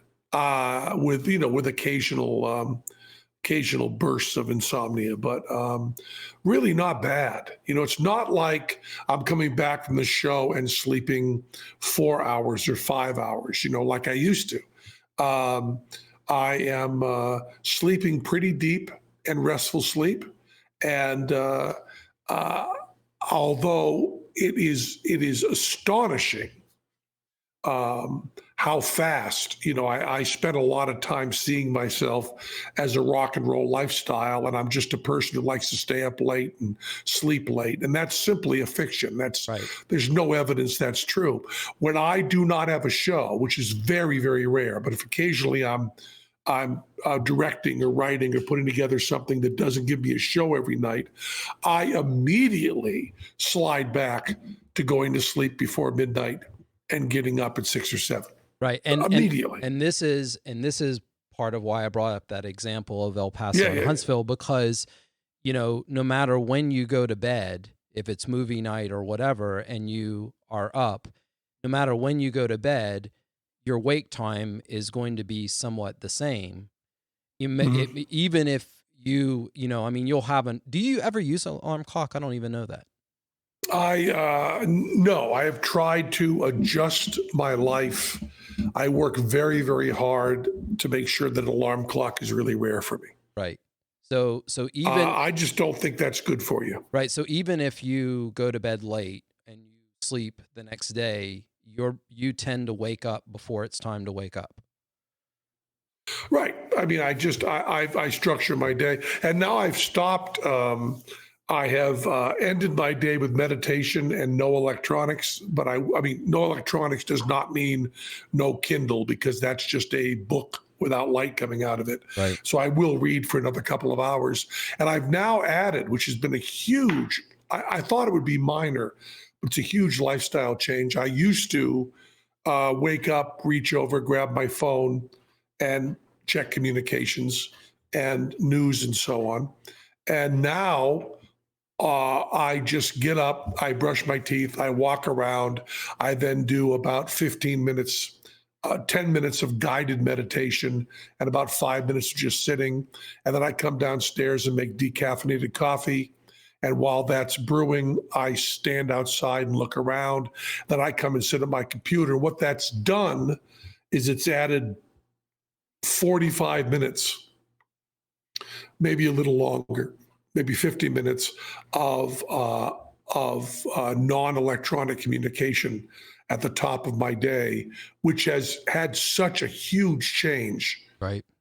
with occasional bursts of insomnia, but really not bad. It's not like I'm coming back from the show and sleeping 4 hours or 5 hours, like I used to. I am sleeping pretty deep and restful sleep. And although it is astonishing how fast, I spent a lot of time seeing myself as a rock and roll lifestyle, and I'm just a person who likes to stay up late and sleep late, and that's simply a fiction. That's right. There's no evidence that's true. When I do not have a show, which is very, very rare, but if occasionally I'm directing or writing or putting together something that doesn't give me a show every night, I immediately slide back to going to sleep before midnight and getting up at 6 or 7. Right. And immediately. And this is part of why I brought up that example of El Paso and Huntsville, because, no matter when you go to bed, if it's movie night or whatever, and you are up, no matter when you go to bed, your wake time is going to be somewhat the same. Even if you'll have do you ever use an alarm clock? I don't even know that. No, I have tried to adjust my life. I work very, very hard to make sure that an alarm clock is really rare for me. Right. So even I just don't think that's good for you. Right. So even if you go to bed late and you sleep the next day, you tend to wake up before it's time to wake up. Right. I mean, I structure my day, and now I've stopped. I have ended my day with meditation and no electronics, but I mean, no electronics does not mean no Kindle, because that's just a book without light coming out of it. Right. So I will read for another couple of hours. And I've now added, which has been a huge, I thought it would be minor, but it's a huge lifestyle change. I used to wake up, reach over, grab my phone and check communications and news and so on. And now I just get up, I brush my teeth, I walk around, I then do about 15 minutes, 10 minutes of guided meditation and about 5 minutes of just sitting. And then I come downstairs and make decaffeinated coffee. And while that's brewing, I stand outside and look around. Then I come and sit at my computer. What that's done is it's added 45 minutes, maybe a little longer, maybe 50 minutes of non-electronic communication at the top of my day, which has had such a huge change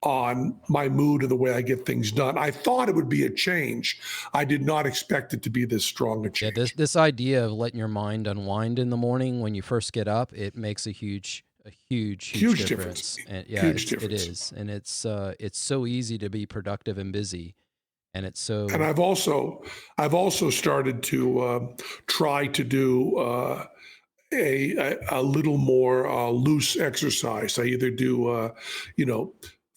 on my mood and the way I get things done. I thought it would be a change. I did not expect it to be this strong a change. Yeah, this idea of letting your mind unwind in the morning when you first get up, it makes a huge difference. And yeah, huge difference. It is, and it's so easy to be productive and busy. And it's so. And I've also started to try to do a little more loose exercise. I either do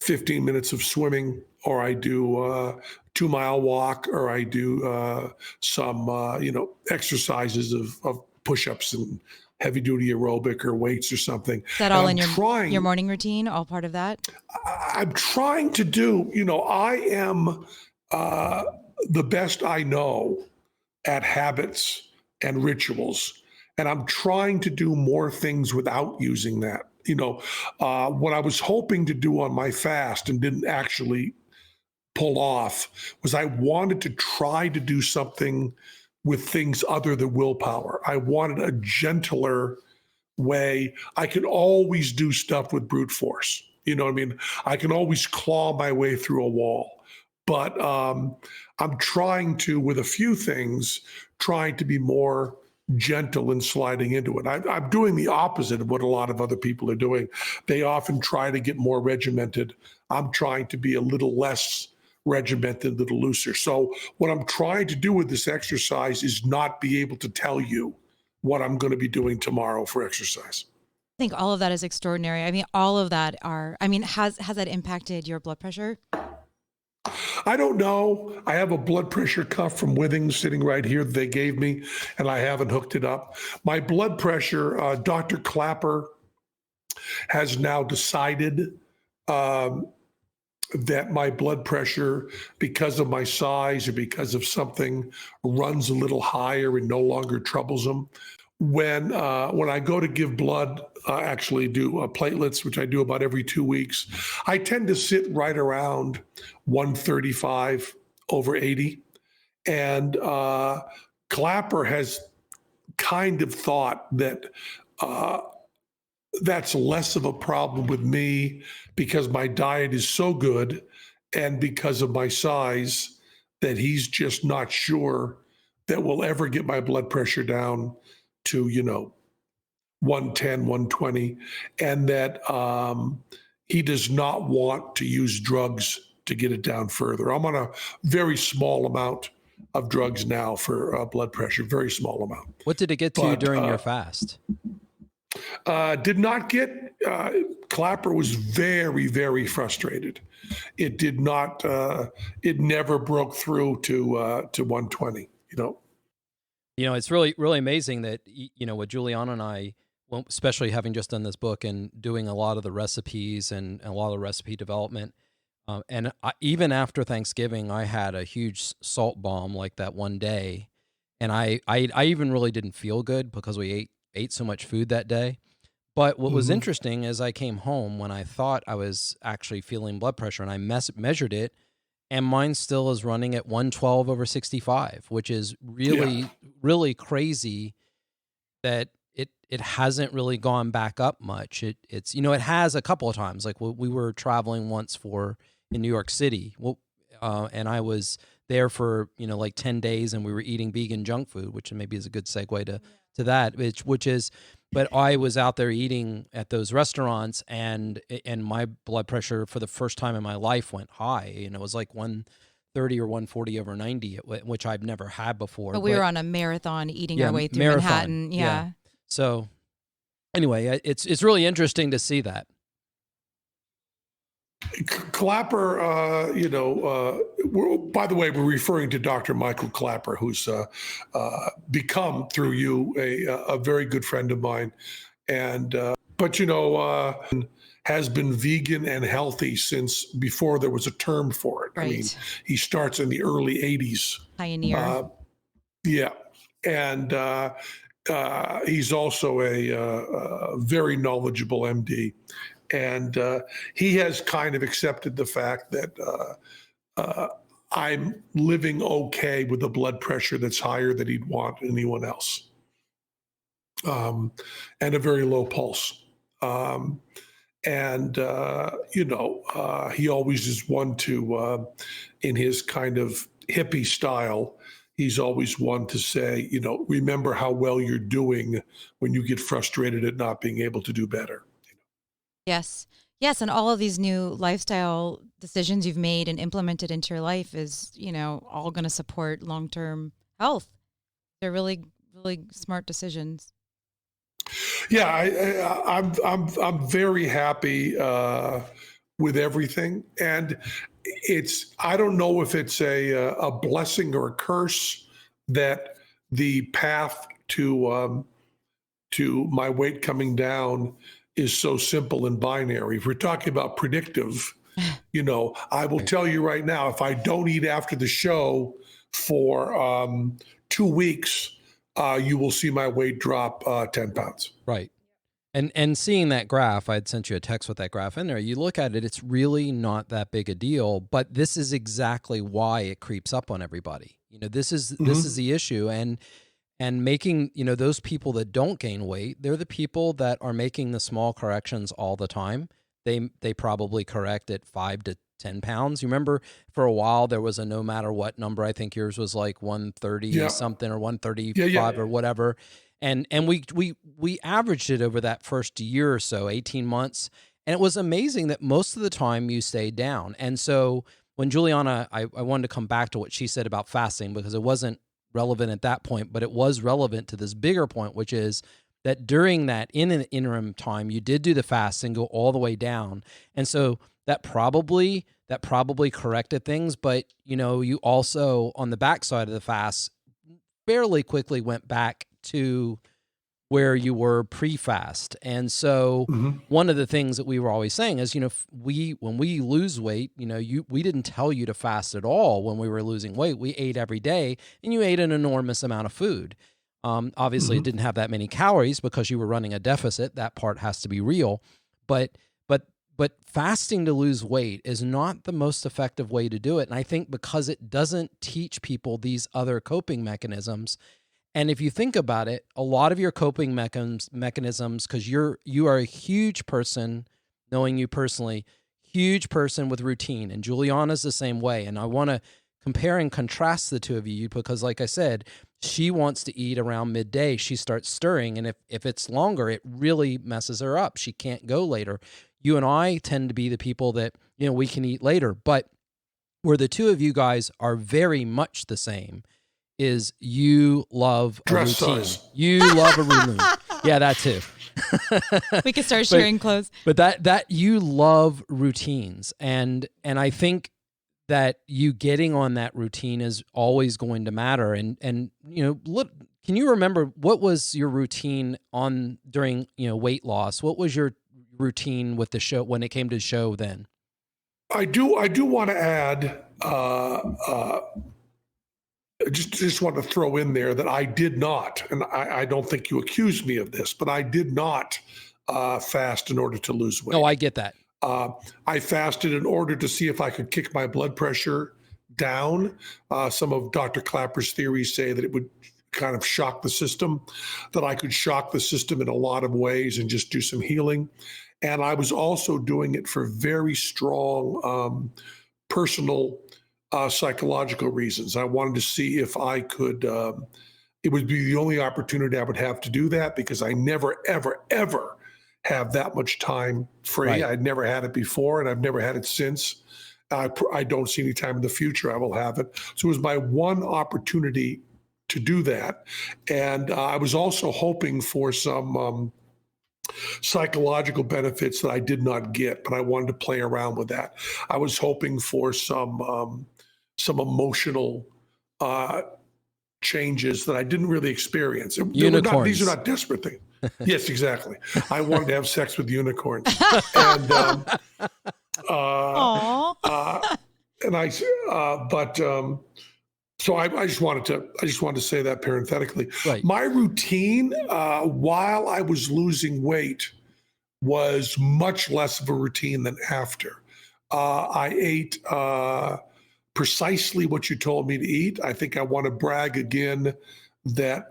15 minutes of swimming, or I do a 2-mile walk, or I do some, exercises of push-ups and heavy duty aerobic or weights or something. Is that all in your morning routine, all part of that? I'm trying to do, I am the best I know at habits and rituals. And I'm trying to do more things without using that. What I was hoping to do on my fast and didn't actually pull off was I wanted to try to do something with things other than willpower. I wanted a gentler way. I could always do stuff with brute force. You know what I mean? I can always claw my way through a wall. But I'm trying to, with a few things, trying to be more gentle in sliding into it. I'm doing the opposite of what a lot of other people are doing. They often try to get more regimented. I'm trying to be a little less regimented, a little looser. So what I'm trying to do with this exercise is not be able to tell you what I'm going to be doing tomorrow for exercise. I think all of that is extraordinary. I mean, all of that has that impacted your blood pressure? I don't know. I have a blood pressure cuff from Withings sitting right here that they gave me, and I haven't hooked it up. My blood pressure, Dr. Clapper has now decided that my blood pressure, because of my size or because of something, runs a little higher and no longer troubles him. When I go to give blood, actually do platelets, which I do about every 2 weeks, I tend to sit right around 135 over 80. And Clapper has kind of thought that that's less of a problem with me because my diet is so good and because of my size that he's just not sure that we'll ever get my blood pressure down to, 110, 120, and that he does not want to use drugs to get it down further. I'm on a very small amount of drugs now for blood pressure, very small amount. What did it get to during your fast? Did not get, Clapper was very, very frustrated. It did not, it never broke through to 120, It's really, really amazing that, what Juliana and I, well, especially having just done this book and doing a lot of the recipes and a lot of the recipe development. Even after Thanksgiving, I had a huge salt bomb like that one day. And I even really didn't feel good because we ate so much food that day. But what was interesting is I came home when I thought I was actually feeling blood pressure, and I measured it, and mine still is running at 112 over 65, which is really, really crazy that it hasn't really gone back up much. It's it has a couple of times. Like we were traveling once in New York City, and I was there for like 10 days, and we were eating vegan junk food, which maybe is a good segue to that, which is. But I was out there eating at those restaurants, and my blood pressure for the first time in my life went high. It was like 130 or 140 over 90, which I've never had before. But we were on a marathon eating our way through Manhattan. Yeah. So anyway, it's really interesting to see that. Clapper, by the way, we're referring to Dr. Michael Clapper, who's become, through you, a very good friend of mine. And, has been vegan and healthy since before there was a term for it. Right. I mean, he starts in the early 80s. Pioneer. Yeah. And he's also a very knowledgeable MD. And he has kind of accepted the fact that I'm living okay with a blood pressure that's higher than he'd want anyone else, and a very low pulse. He always is one to, in his kind of hippie style, he's always one to say, remember how well you're doing when you get frustrated at not being able to do better. Yes. Yes. And all of these new lifestyle decisions you've made and implemented into your life is, all going to support long-term health. They're really, really smart decisions. Yeah. I'm very happy with everything. And I don't know if it's a blessing or a curse that the path to my weight coming down is so simple and binary. If we're talking about predictive, I will tell you right now, if I don't eat after the show for 2 weeks, you will see my weight drop 10 pounds. Right. And seeing that graph, I'd sent you a text with that graph in there. You look at it, it's really not that big a deal, but this is exactly why it creeps up on everybody. This is the issue. And making, those people that don't gain weight, they're the people that are making the small corrections all the time. They probably correct at 5 to 10 pounds. You remember for a while there was a no matter what number. I think yours was like 130 something or 135 or whatever. And we averaged it over that first year or so, 18 months. And it was amazing that most of the time you stayed down. And so when Juliana, I wanted to come back to what she said about fasting, because it wasn't relevant at that point, but it was relevant to this bigger point, which is that during that in an interim time, you did do the fast and go all the way down. And so that probably corrected things, but you also on the backside of the fast fairly quickly went back to where you were pre-fast. And so one of the things that we were always saying is, when we lose weight, we didn't tell you to fast at all when we were losing weight. We ate every day, and you ate an enormous amount of food. Obviously it didn't have that many calories because you were running a deficit. That part has to be real. But fasting to lose weight is not the most effective way to do it. And I think because it doesn't teach people these other coping mechanisms. And if you think about it, a lot of your coping mechanisms, because you are a huge person, knowing you personally, huge person with routine. And Juliana's the same way. And I want to compare and contrast the two of you because, like I said, she wants to eat around midday. She starts stirring. And if it's longer, it really messes her up. She can't go later. You and I tend to be the people that, we can eat later. But where the two of you guys are very much the same is you love dress a routine. Size. You love a routine. Yeah, that too. We could start sharing clothes. But that you love routines. And I think that you getting on that routine is always going to matter. And can you remember what was your routine during weight loss? What was your routine with the show when it came to the show then? I do want to add just want to throw in there that I did not, and I don't think you accused me of this, but I did not fast in order to lose weight. No, I get that. I fasted in order to see if I could kick my blood pressure down. Some of Dr. Clapper's theories say that it would kind of shock the system, that I could shock the system in a lot of ways and just do some healing. And I was also doing it for very strong personal psychological reasons. I wanted to see if I could, it would be the only opportunity I would have to do that because I never, ever, ever have that much time free. Right. I'd never had it before and I've never had it since. I don't see any time in the future I will have it. So it was my one opportunity to do that. And I was also hoping for some psychological benefits that I did not get, but I wanted to play around with that. I was hoping for some emotional changes that I didn't really experience. Unicorns. These are not desperate things. Yes, exactly. I wanted to have sex with unicorns. And so I just wanted to say that parenthetically. Right. My routine while I was losing weight was much less of a routine than after. I ate precisely what you told me to eat. I think I want to brag again that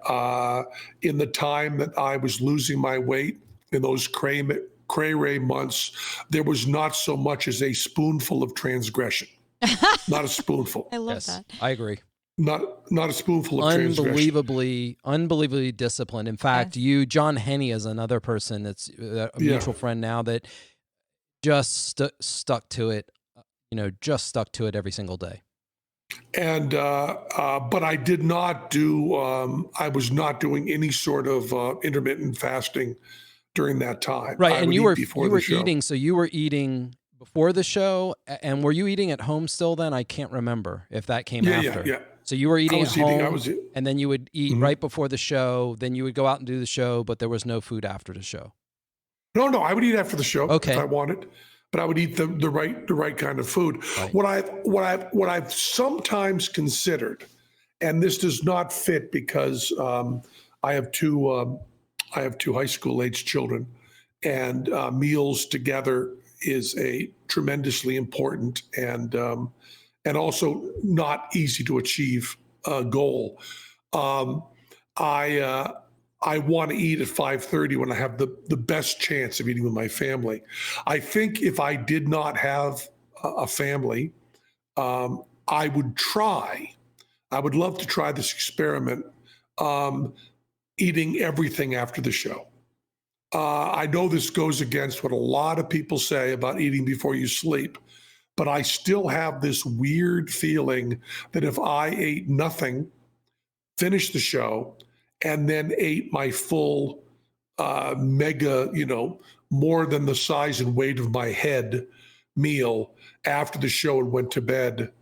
in the time that I was losing my weight, in those cray months, there was not so much as a spoonful of transgression. Not a spoonful. I love that. I agree. Not a spoonful of transgression. Unbelievably disciplined. In fact, John Henney is another person that's a mutual friend now that just stuck to it. Stuck to it every single day. And but I did not do. I was not doing any sort of intermittent fasting during that time. Right, and you were eating. So you were eating before the show, and were you eating at home still then? I can't remember if that came after. Yeah. So you were eating at home, I and then you would eat right before the show, then you would go out and do the show, but there was no food after the show. No, I would eat after the show if I wanted, but I would eat the right kind of food. Right. What I've sometimes considered, and this does not fit because I have two high school age children, and meals together is a tremendously important and also not easy to achieve goal. I want to eat at 5:30 when I have the best chance of eating with my family. I think if I did not have a family, I would love to try this experiment, eating everything after the show. I know this goes against what a lot of people say about eating before you sleep, but I still have this weird feeling that if I ate nothing, finished the show, and then ate my full mega, more than the size and weight of my head meal after the show and went to bed,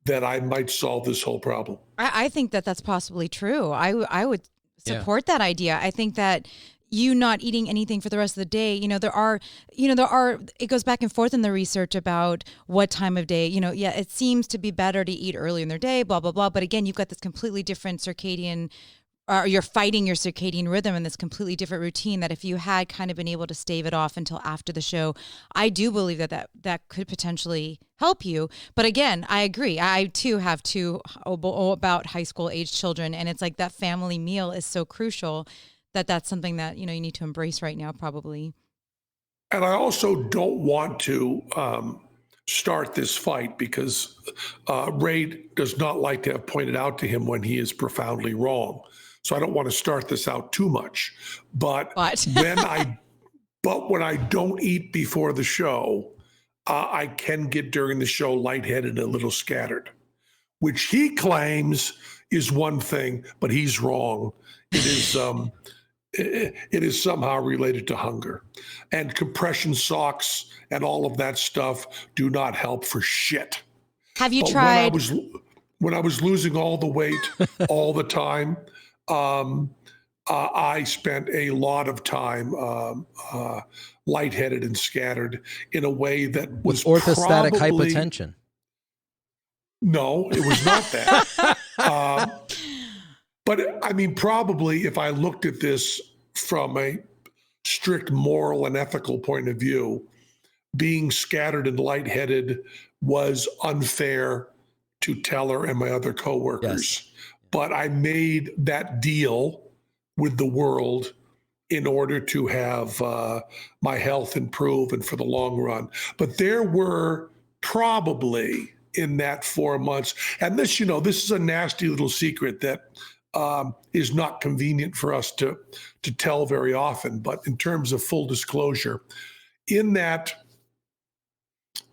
that I might solve this whole problem. I think that that's possibly true. I would support that idea. I think that you not eating anything for the rest of the day, there are, it goes back and forth in the research about what time of day, it seems to be better to eat early in their day, blah, blah, blah. But again, you've got this completely different circadian, you're fighting your circadian rhythm in this completely different routine that if you had kind of been able to stave it off until after the show, I do believe that could potentially help you. But again, I agree. I too have two about high school age children, and it's like that family meal is so crucial that's something that, you need to embrace right now, probably. And I also don't want to start this fight because Ray does not like to have pointed out to him when he is profoundly wrong. So I don't want to start this out too much. But when I don't eat before the show, I can get during the show lightheaded and a little scattered, which he claims is one thing, but he's wrong. It is somehow related to hunger, and compression socks and all of that stuff do not help for shit. Have you tried? When I was losing all the weight all the time, I spent a lot of time lightheaded and scattered in a way that was orthostatic hypotension. No, it was not that. But I mean, probably if I looked at this from a strict moral and ethical point of view, being scattered and lightheaded was unfair to Teller and my other coworkers. Yes. But I made that deal with the world in order to have my health improve and for the long run. But there were probably in that 4 months, and this, this is a nasty little secret that is not convenient for us to tell very often, but in terms of full disclosure, in that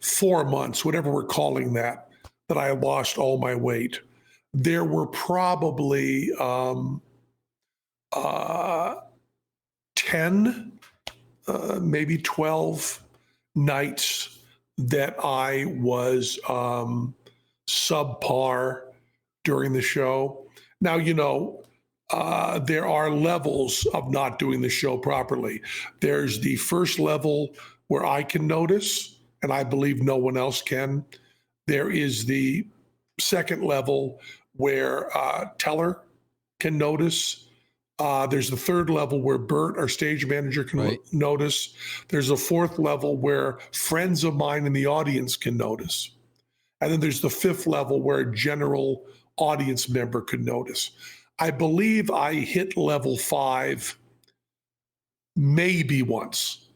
4 months, whatever we're calling that I lost all my weight, there were probably 10, maybe 12 nights that I was subpar during the show. Now, there are levels of not doing the show properly. There's the first level where I can notice, and I believe no one else can. There is the second level where Teller can notice. There's the third level where Bert, our stage manager, can notice. There's a fourth level where friends of mine in the audience can notice. And then there's the fifth level where a general audience member could notice. I believe I hit level 5 maybe once.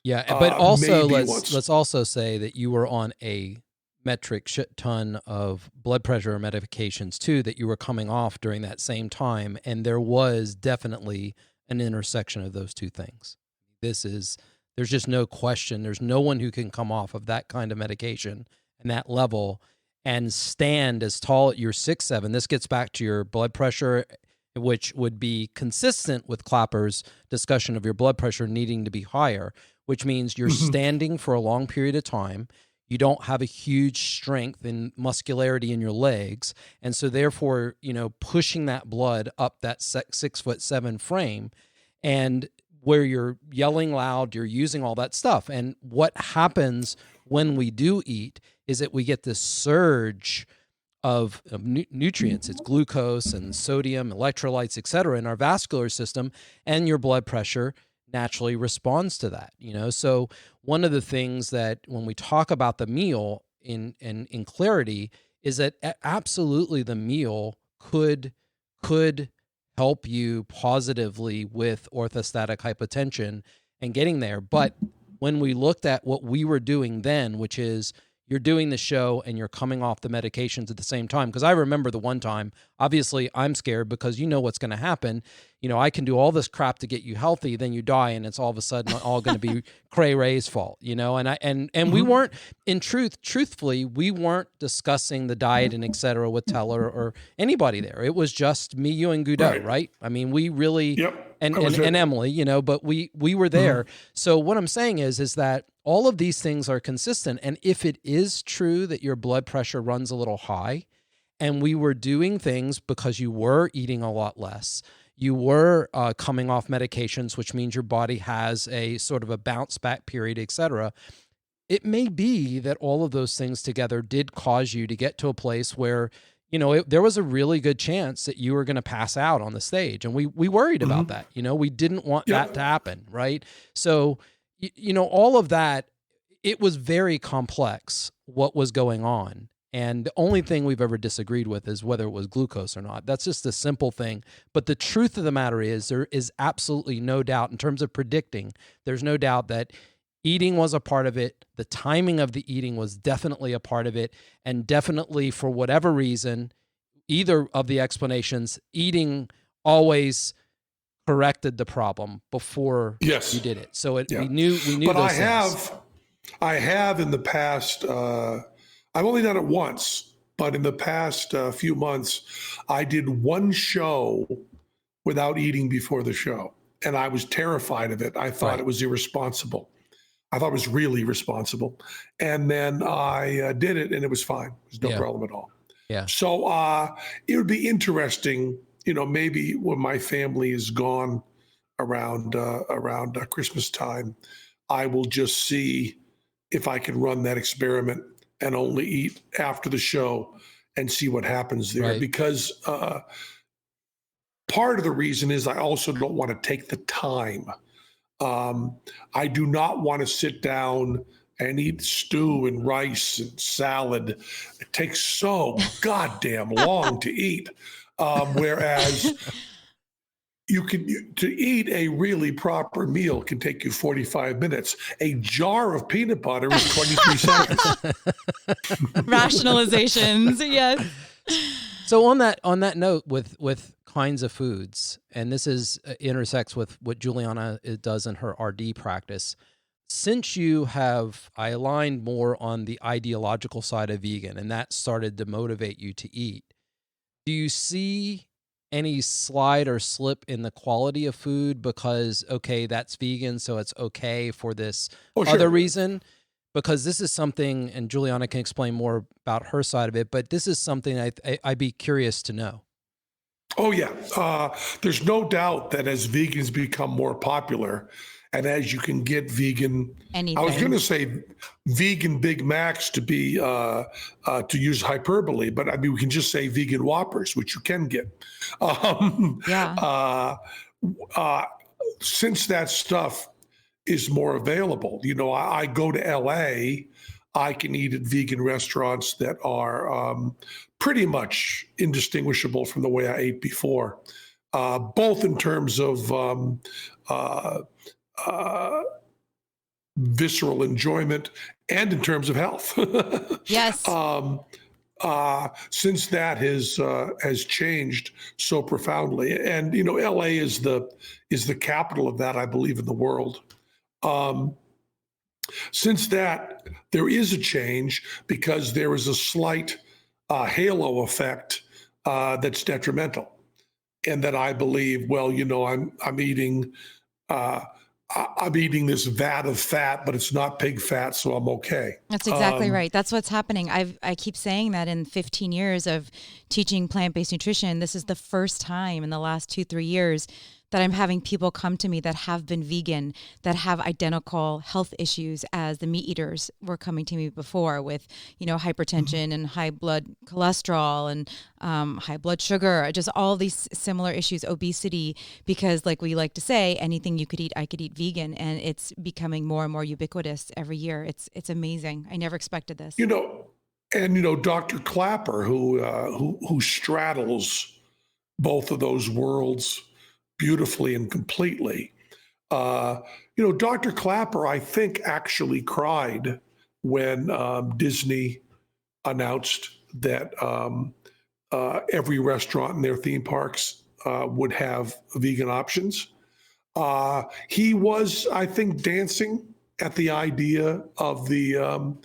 Yeah, but also let's also say that you were on a metric shit ton of blood pressure medications too that you were coming off during that same time, and there was definitely an intersection of those two things. There's just no question. There's no one who can come off of that kind of medication and that level and stand as tall. You're 6'7". This gets back to your blood pressure, which would be consistent with Clapper's discussion of your blood pressure needing to be higher. which means you're standing for a long period of time. You don't have a huge strength and muscularity in your legs. And so therefore, pushing that blood up that 6'7" frame, and where you're yelling loud, you're using all that stuff. And what happens when we do eat is that we get this surge of nutrients. It's glucose and sodium, electrolytes, et cetera, in our vascular system, and your blood pressure naturally responds to that. So one of the things that when we talk about the meal in clarity is that absolutely the meal could help you positively with orthostatic hypotension and getting there. But when we looked at what we were doing then, which is you're doing the show and you're coming off the medications at the same time. Because I remember the one time, obviously I'm scared because you know what's going to happen. I can do all this crap to get you healthy, then you die, and it's all of a sudden all going to be Cray Ray's fault, and we weren't, truthfully, we weren't discussing the diet and et cetera with Teller or anybody there. It was just me, you, and Goudeau, right? I mean, we really, and Emily, but we were there. So what I'm saying is that all of these things are consistent. And if it is true that your blood pressure runs a little high, and we were doing things because you were eating a lot less, you were coming off medications, which means your body has a sort of a bounce back period, et cetera. It may be that all of those things together did cause you to get to a place where, there was a really good chance that you were going to pass out on the stage. And we worried about that. We didn't want that to happen, right? So, all of that, it was very complex what was going on. And the only thing we've ever disagreed with is whether it was glucose or not. That's just a simple thing. But the truth of the matter is there is absolutely no doubt in terms of predicting. There's no doubt that eating was a part of it. The timing of the eating was definitely a part of it. And definitely for whatever reason, either of the explanations, eating always corrected the problem before you did it. So we knew But those I have in the past, I've only done it once, but in the past few months, I did one show without eating before the show. And I was terrified of it. I thought it was irresponsible. I thought it was really irresponsible. And then I did it and it was fine. There's no problem at all. Yeah. So it would be interesting, maybe when my family is gone around Christmas time, I will just see if I can run that experiment and only eat after the show and see what happens there. Right. Because part of the reason is I also don't want to take the time. I do not want to sit down and eat stew and rice and salad. It takes so goddamn long to eat. Whereas to eat a really proper meal can take you 45 minutes. A jar of peanut butter is 23 seconds. Rationalizations, yes. So on that note with kinds of foods, and this is intersects with what Juliana does in her RD practice. Since I aligned more on the ideological side of vegan, and that started to motivate you to eat, do you see any slide or slip in the quality of food because, okay, that's vegan, so it's okay for this other reason? Because this is something, and Juliana can explain more about her side of it, but this is something I'd be curious to know. Oh, yeah. There's no doubt that as vegans become more popular, and as you can get vegan, anything. I was going to say vegan Big Macs to use hyperbole, but I mean, we can just say vegan Whoppers, which you can get. Since that stuff is more available, I go to LA, I can eat at vegan restaurants that are pretty much indistinguishable from the way I ate before, both in terms of visceral enjoyment and in terms of health. Yes. Since that has changed so profoundly, and LA is the capital of that, I believe, in the world. Since that, there is a change because there is a slight halo effect that's detrimental, and that I believe, well, I'm eating I'm eating this vat of fat, but it's not pig fat, so I'm okay. That's exactly right. That's what's happening. I keep saying that in 15 years of teaching plant-based nutrition, this is the first time in the last 2-3 years that I'm having people come to me that have been vegan, that have identical health issues as the meat eaters were coming to me before with, hypertension and high blood cholesterol and high blood sugar, just all these similar issues, obesity, because like we like to say, anything you could eat, I could eat vegan. And it's becoming more and more ubiquitous every year. It's amazing. I never expected this. Dr. Clapper, who straddles both of those worlds beautifully and completely. Dr. Clapper, I think, actually cried when Disney announced that every restaurant in their theme parks would have vegan options. He was, I think, dancing at the idea of the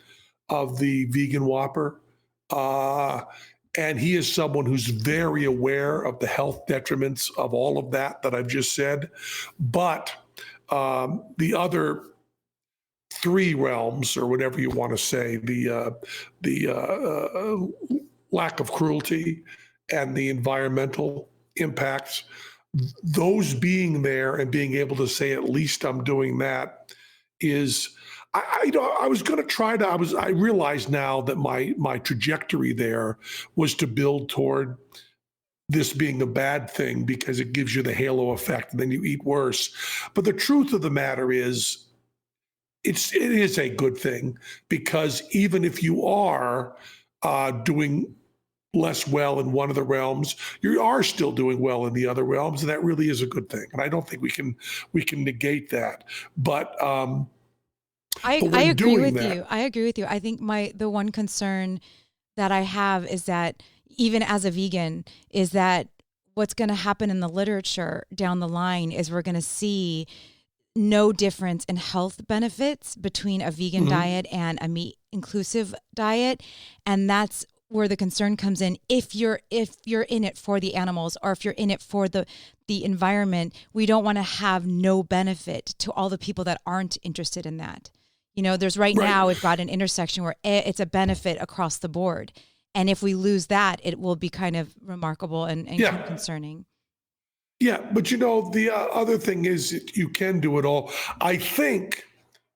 vegan Whopper. And he is someone who's very aware of the health detriments of all of that I've just said. But the other three realms, or whatever you want to say, the lack of cruelty and the environmental impacts, those being there and being able to say, at least I'm doing that, is, I was going to try to, I realized now that my trajectory there was to build toward this being a bad thing because it gives you the halo effect and then you eat worse. But the truth of the matter is, it is a good thing, because even if you are doing less well in one of the realms, you are still doing well in the other realms, and that really is a good thing. And I don't think we can negate that. But I agree with you. I agree with you. I think the one concern that I have is that even as a vegan is that what's going to happen in the literature down the line is we're going to see no difference in health benefits between a vegan diet and a meat inclusive diet. And that's where the concern comes in. If you're in it for the animals, or if you're in it for the environment, we don't want to have no benefit to all the people that aren't interested in that. There's right now we've got an intersection where it's a benefit across the board. And if we lose that, it will be kind of remarkable and kind of concerning. Yeah, but the other thing is you can do it all. I think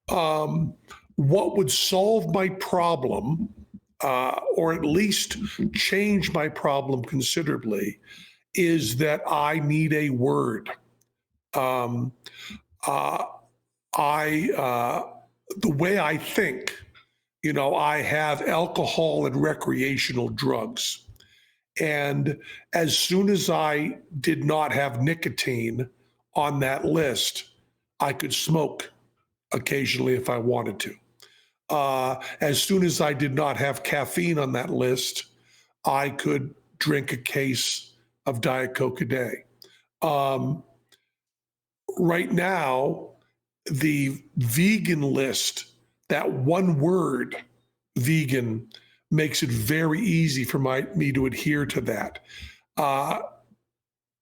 what would solve my problem, or at least change my problem considerably, is that I need a word. The way I think, I have alcohol and recreational drugs. And as soon as I did not have nicotine on that list, I could smoke occasionally if I wanted to. As soon as I did not have caffeine on that list, I could drink a case of Diet Coke a day. Right now, the vegan list, that one word, vegan, makes it very easy for me to adhere to that.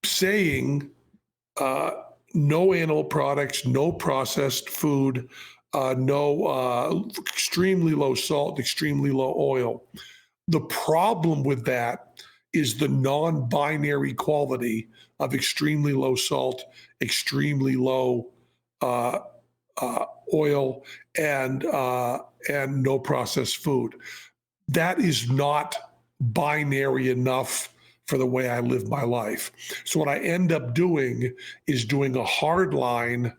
Saying no animal products, no processed food, no extremely low salt, extremely low oil. The problem with that is the non-binary quality of extremely low salt, extremely low oil, and no processed food. That is not binary enough for the way I live my life. So what I end up doing is doing a hard line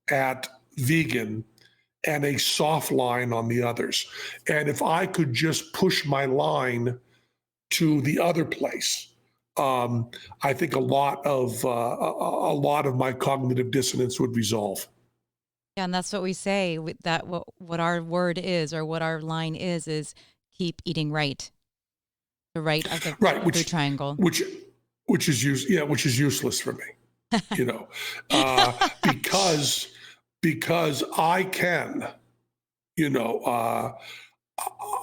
at vegan and a soft line on the others. And if I could just push my line to the other place, I think a lot of my cognitive dissonance would resolve. Yeah, and that's what we say, that what our word is, or what our line is keep eating right. The right of the food triangle. Which is useless for me. Because I can,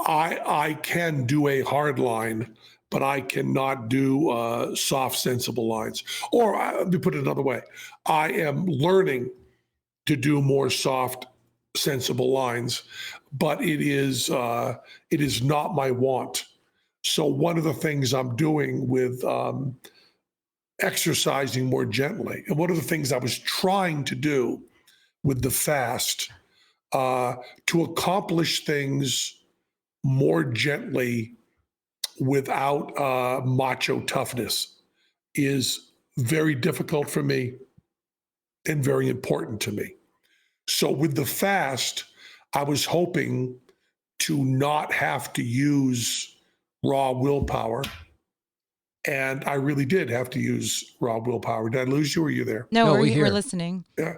I can do a hard line, but I cannot do soft, sensible lines. Or let me put it another way. I am learning to do more soft, sensible lines, but it is not my want. So one of the things I'm doing with exercising more gently, and one of the things I was trying to do with the fast to accomplish things more gently without macho toughness is very difficult for me and very important to me. So with the fast, I was hoping to not have to use raw willpower. And I really did have to use raw willpower. Did I lose you, or are you there? No, we're here. we're listening. Yeah.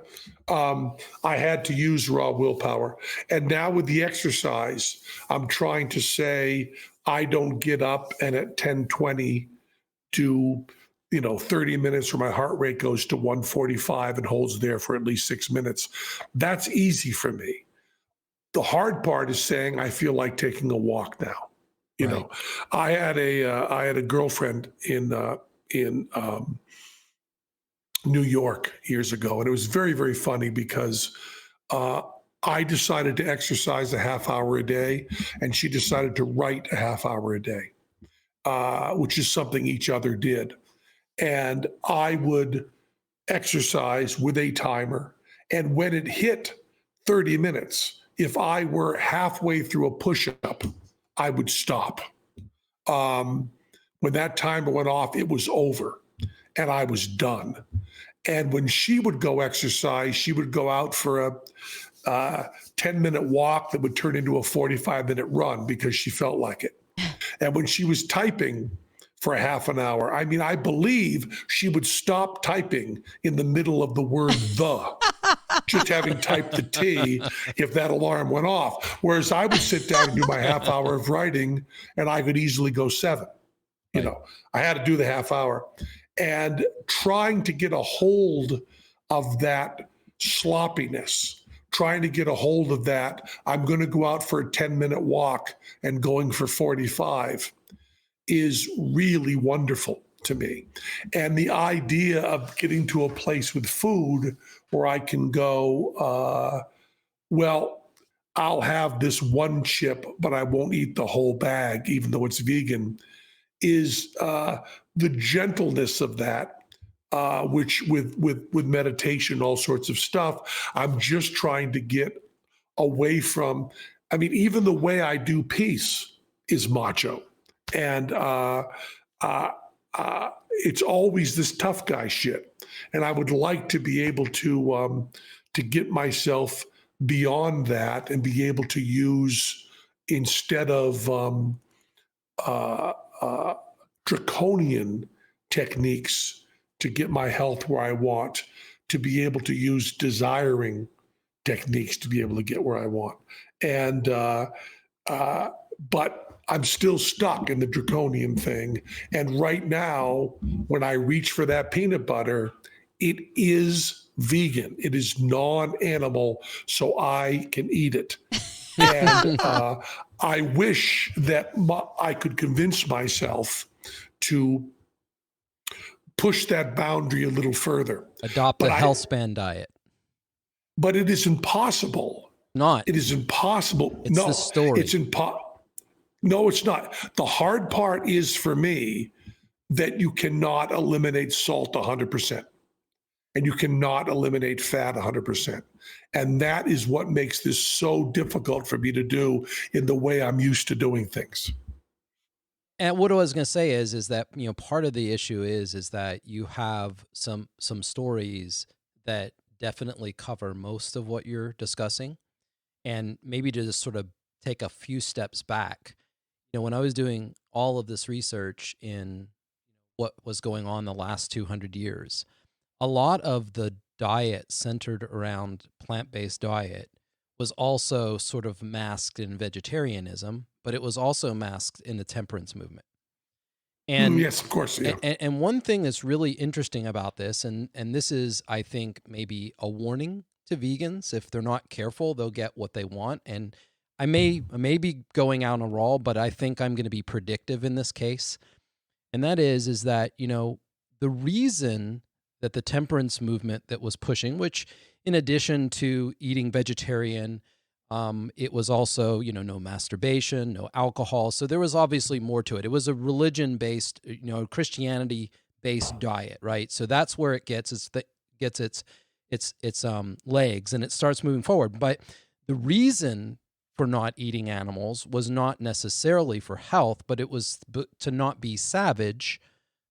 I had to use raw willpower. And now with the exercise, I'm trying to say I don't get up and at 10:20 do 30 minutes where my heart rate goes to 145 and holds there for at least 6 minutes. That's easy for me. The hard part is saying I feel like taking a walk now. You know, I had a girlfriend in New York years ago, and it was very, very funny because I decided to exercise a half hour a day, and she decided to write a half hour a day, which is something each other did. And I would exercise with a timer, and when it hit 30 minutes, if I were halfway through a push-up, I would stop. When that timer went off, it was over and I was done. And when she would go exercise, she would go out for a 10-minute walk that would turn into a 45-minute run because she felt like it. And when she was typing for a half an hour, I mean, I believe she would stop typing in the middle of the word the. Just having typed the T if that alarm went off. Whereas I would sit down and do my half hour of writing and I could easily go 7. I had to do the half hour. And trying to get a hold of that sloppiness, trying to get a hold of that, I'm going to go out for a 10-minute walk and going for 45 is really wonderful to me. And the idea of getting to a place with food where I can go, well, I'll have this one chip, but I won't eat the whole bag, even though it's vegan, is the gentleness of that, which with meditation, all sorts of stuff, I'm just trying to get away from. I mean, even the way I do peace is macho. And it's always this tough guy shit. And I would like to be able to get myself beyond that and be able to use, instead of draconian techniques to get my health where I want, to be able to use desiring techniques to be able to get where I want. And but I'm still stuck in the draconian thing. And right now, when I reach for that peanut butter, it is vegan. It is non-animal, so I can eat it. And I wish that I could convince myself to push that boundary a little further. Adopt a health span diet. But it is impossible. It is impossible. It's the story. It's impossible. No, it's not. The hard part is for me that you cannot eliminate salt 100%. And you cannot eliminate fat 100%. And that is what makes this so difficult for me to do in the way I'm used to doing things. And what I was going to say is that, part of the issue is that you have some stories that definitely cover most of what you're discussing. And maybe to just sort of take a few steps back, when I was doing all of this research in what was going on the last 200 years, a lot of the diet centered around plant-based diet was also sort of masked in vegetarianism, but it was also masked in the temperance movement. And yes, of course. Yeah. And one thing that's really interesting about this, and this is, I think, maybe a warning to vegans. If they're not careful, they'll get what they want. And I may be going out on a roll, but I think I'm going to be predictive in this case. And that is that, the reason that the temperance movement that was pushing, which in addition to eating vegetarian, it was also, no masturbation, no alcohol. So there was obviously more to it. It was a religion-based, Christianity-based diet, right? So that's where it gets its legs, and it starts moving forward. But the reason for not eating animals was not necessarily for health, but it was to not be savage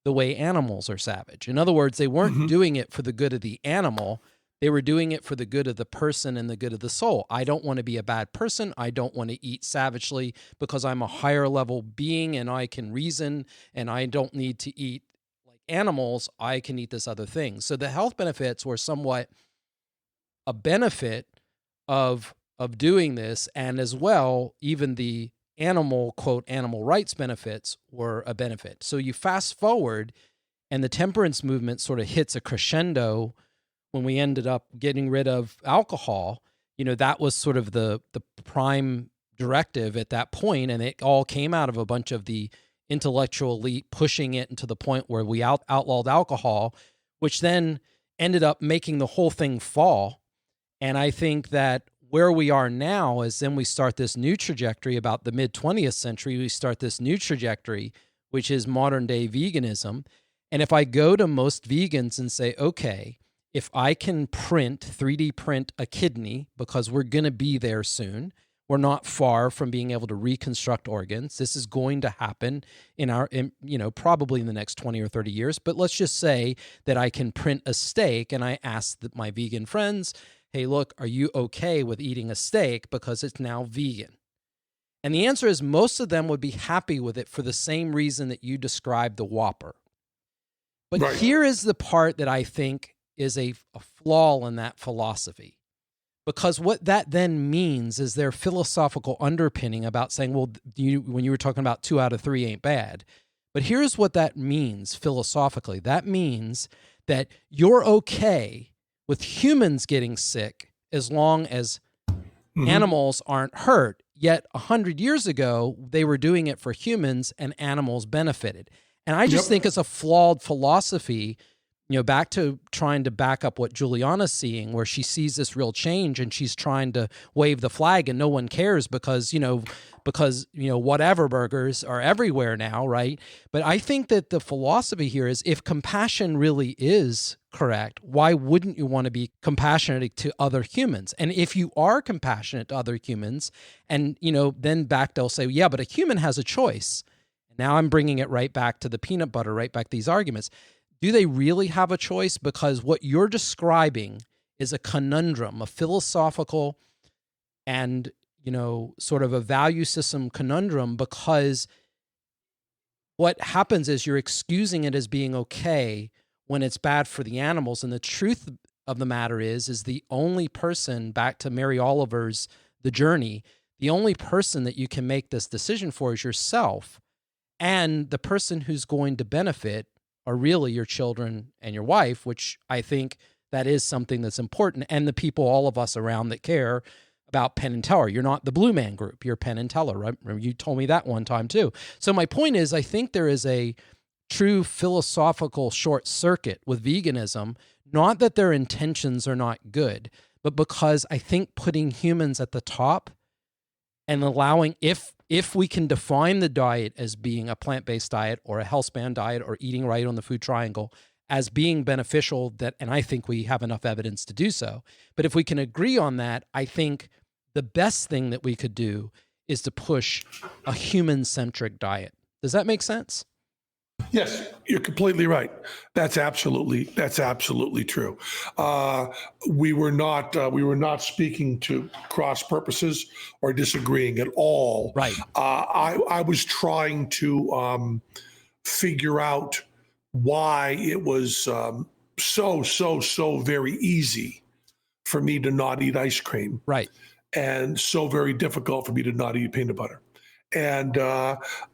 the way animals are savage. In other words, they weren't doing it for the good of the animal. They were doing it for the good of the person and the good of the soul. I don't want to be a bad person. I don't want to eat savagely because I'm a higher level being and I can reason and I don't need to eat like animals. I can eat this other thing. So the health benefits were somewhat a benefit of doing this, and as well, even the quote, animal rights benefits were a benefit. So you fast forward, and the temperance movement sort of hits a crescendo when we ended up getting rid of alcohol. That was sort of the prime directive at that point, and it all came out of a bunch of the intellectual elite pushing it into the point where we outlawed alcohol, which then ended up making the whole thing fall. And I think that where we are now is then we start this new trajectory about the mid-20th century. We start this new trajectory, which is modern day veganism. And if I go to most vegans and say, okay, if I can 3D print a kidney, because we're going to be there soon, we're not far from being able to reconstruct organs. This is going to happen probably in the next 20 or 30 years. But let's just say that I can print a steak, and I ask my vegan friends, hey, look, are you okay with eating a steak because it's now vegan? And the answer is most of them would be happy with it for the same reason that you described the Whopper. But right. Here is the part that I think is a flaw in that philosophy. Because what that then means is their philosophical underpinning about saying, well, when you were talking about 2 out of 3 ain't bad. But here's what that means philosophically. That means that you're okay with humans getting sick as long as animals aren't hurt. Yet 100 years ago, they were doing it for humans and animals benefited. And I just think it's a flawed philosophy, back to trying to back up what Juliana's seeing, where she sees this real change and she's trying to wave the flag and no one cares because whatever burgers are everywhere now, right? But I think that the philosophy here is if compassion really is correct, why wouldn't you want to be compassionate to other humans? And if you are compassionate to other humans, and then they'll say, yeah, but a human has a choice. Now I'm bringing it right back to the peanut butter, right back to these arguments. Do they really have a choice? Because what you're describing is a conundrum, a philosophical and, sort of a value system conundrum, because what happens is you're excusing it as being okay when it's bad for the animals. And the truth of the matter is the only person, back to Mary Oliver's The Journey, the only person that you can make this decision for is yourself. And the person who's going to benefit are really your children and your wife, which I think that is something that's important. And the people, all of us around that care about Penn and Teller. You're not the Blue Man Group, you're Penn and Teller, right? You told me that one time too. So my point is, I think there is a true philosophical short circuit with veganism, not that their intentions are not good, but because I think putting humans at the top and allowing, if we can define the diet as being a plant-based diet or a health span diet or eating right on the food triangle as being beneficial, and I think we have enough evidence to do so. But if we can agree on that, I think the best thing that we could do is to push a human-centric diet. Does that make sense? Yes, you're completely right. That's absolutely true. We were not speaking to cross purposes or disagreeing at all. Right. I was trying to figure out why it was so very easy for me to not eat ice cream. Right. And so very difficult for me to not eat peanut butter. And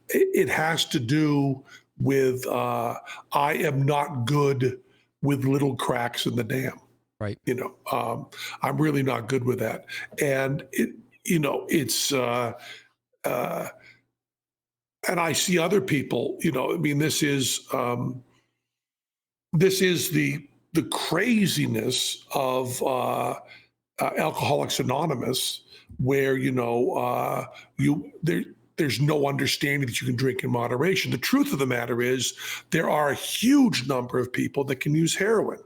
it has to do with I am not good with little cracks in the dam. Right. I'm really not good with that. And it's and I see other people, this is the the craziness of Alcoholics Anonymous, where there's no understanding that you can drink in moderation. The truth of the matter is there are a huge number of people that can use heroin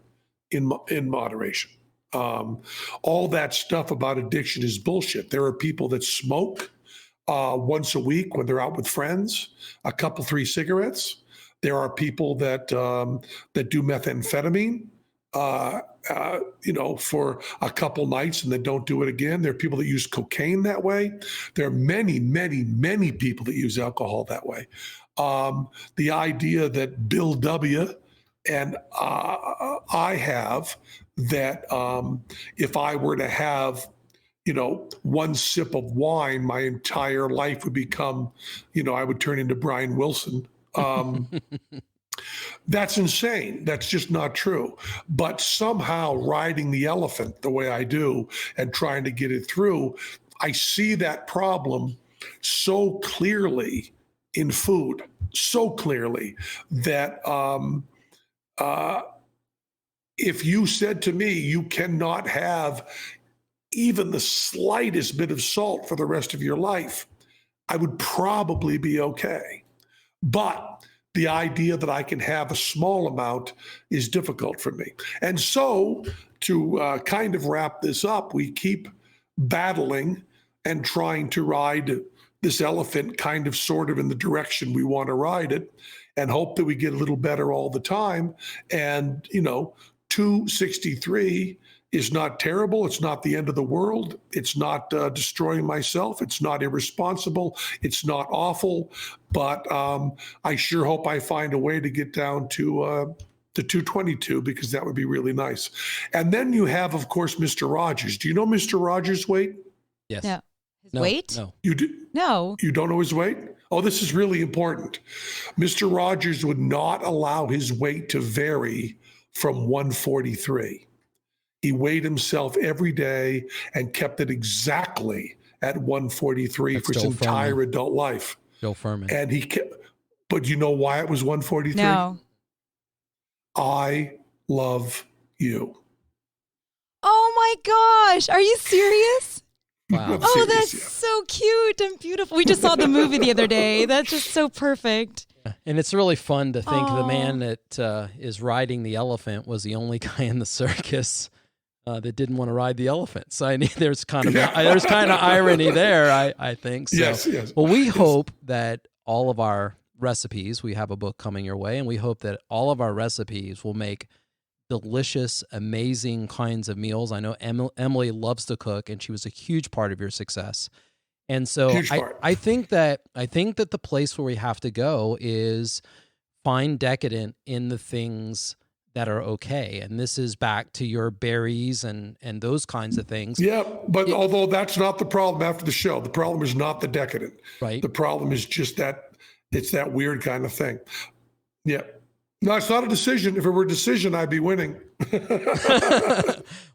in moderation. All that stuff about addiction is bullshit. There are people that smoke once a week when they're out with friends, a couple, 3 cigarettes. There are people that do methamphetamine, for a couple nights and then don't do it again. There are people that use cocaine that way. There are many, many, many people that use alcohol that way. The idea that Bill W. and I have that if I were to have, 1 sip of wine, my entire life would become, I would turn into Brian Wilson. That's insane. That's just not true. But somehow riding the elephant the way I do and trying to get it through, I see that problem so clearly in food, so clearly that if you said to me, you cannot have even the slightest bit of salt for the rest of your life, I would probably be okay. But the idea that I can have a small amount is difficult for me. And so to kind of wrap this up, we keep battling and trying to ride this elephant kind of sort of in the direction we want to ride it and hope that we get a little better all the time. And, 263 is not terrible. It's not the end of the world. It's not destroying myself. It's not irresponsible. It's not awful. But I sure hope I find a way to get down to 222 because that would be really nice. And then you have, of course, Mr. Rogers. Do you know Mr. Rogers' weight? Yes. No. His weight? No. You do? No. You don't know his weight? Oh, this is really important. Mr. Rogers would not allow his weight to vary from 143. He weighed himself every day and kept it exactly at 143 That's for his Joel entire Furman. adult life. Joel Furman. And he kept, but you know why it was 143? No. I love you. Oh my gosh. Are you serious? Wow. I'm Oh, serious, that's yeah. so cute and beautiful. We just saw the movie the other day. That's just so perfect. And it's really fun to think the Aw. man that is riding the elephant was the only guy in the circus that didn't want to ride the elephant. So there's kind of irony there, I think. So, Yes. Well, we hope that all of our recipes, we have a book coming your way, and we hope that all of our recipes will make delicious, amazing kinds of meals. I know Emily loves to cook, and she was a huge part of your success. And so I think that the place where we have to go is find decadent in the things that are okay. And this is back to your berries and those kinds of things. Yeah, but although that's not the problem after the show, the problem is not the decadent. Right. The problem is just that it's that weird kind of thing. Yeah. No, it's not a decision. If it were a decision, I'd be winning.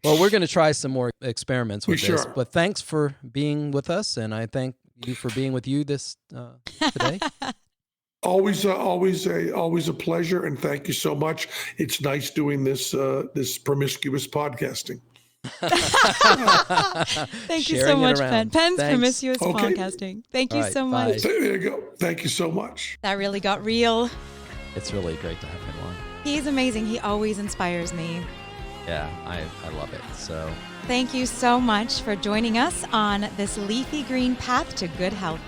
Well, we're going to try some more experiments with this. Sure. But thanks for being with us, and I thank you for being with you this today. Always a pleasure, and thank you so much. It's nice doing this promiscuous podcasting. Thank you Sharing so it much, around. Penn. Penn's Thanks. Promiscuous Okay. Podcasting. Thank you All right, so bye. much. There you go. Thank you so much. That really got real. It's really great to have him on. He's amazing. He always inspires me. Yeah, I love it. So Thank you so much for joining us on this leafy green path to good health.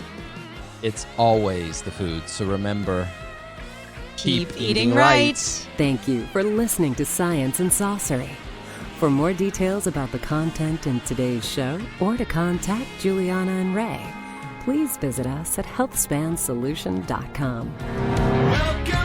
it's always the food. So remember, Keep eating right. Thank you for listening to Science and Saucery. For more details about the content in today's show or to contact Juliana and Ray, please visit us at healthspansolution.com. Welcome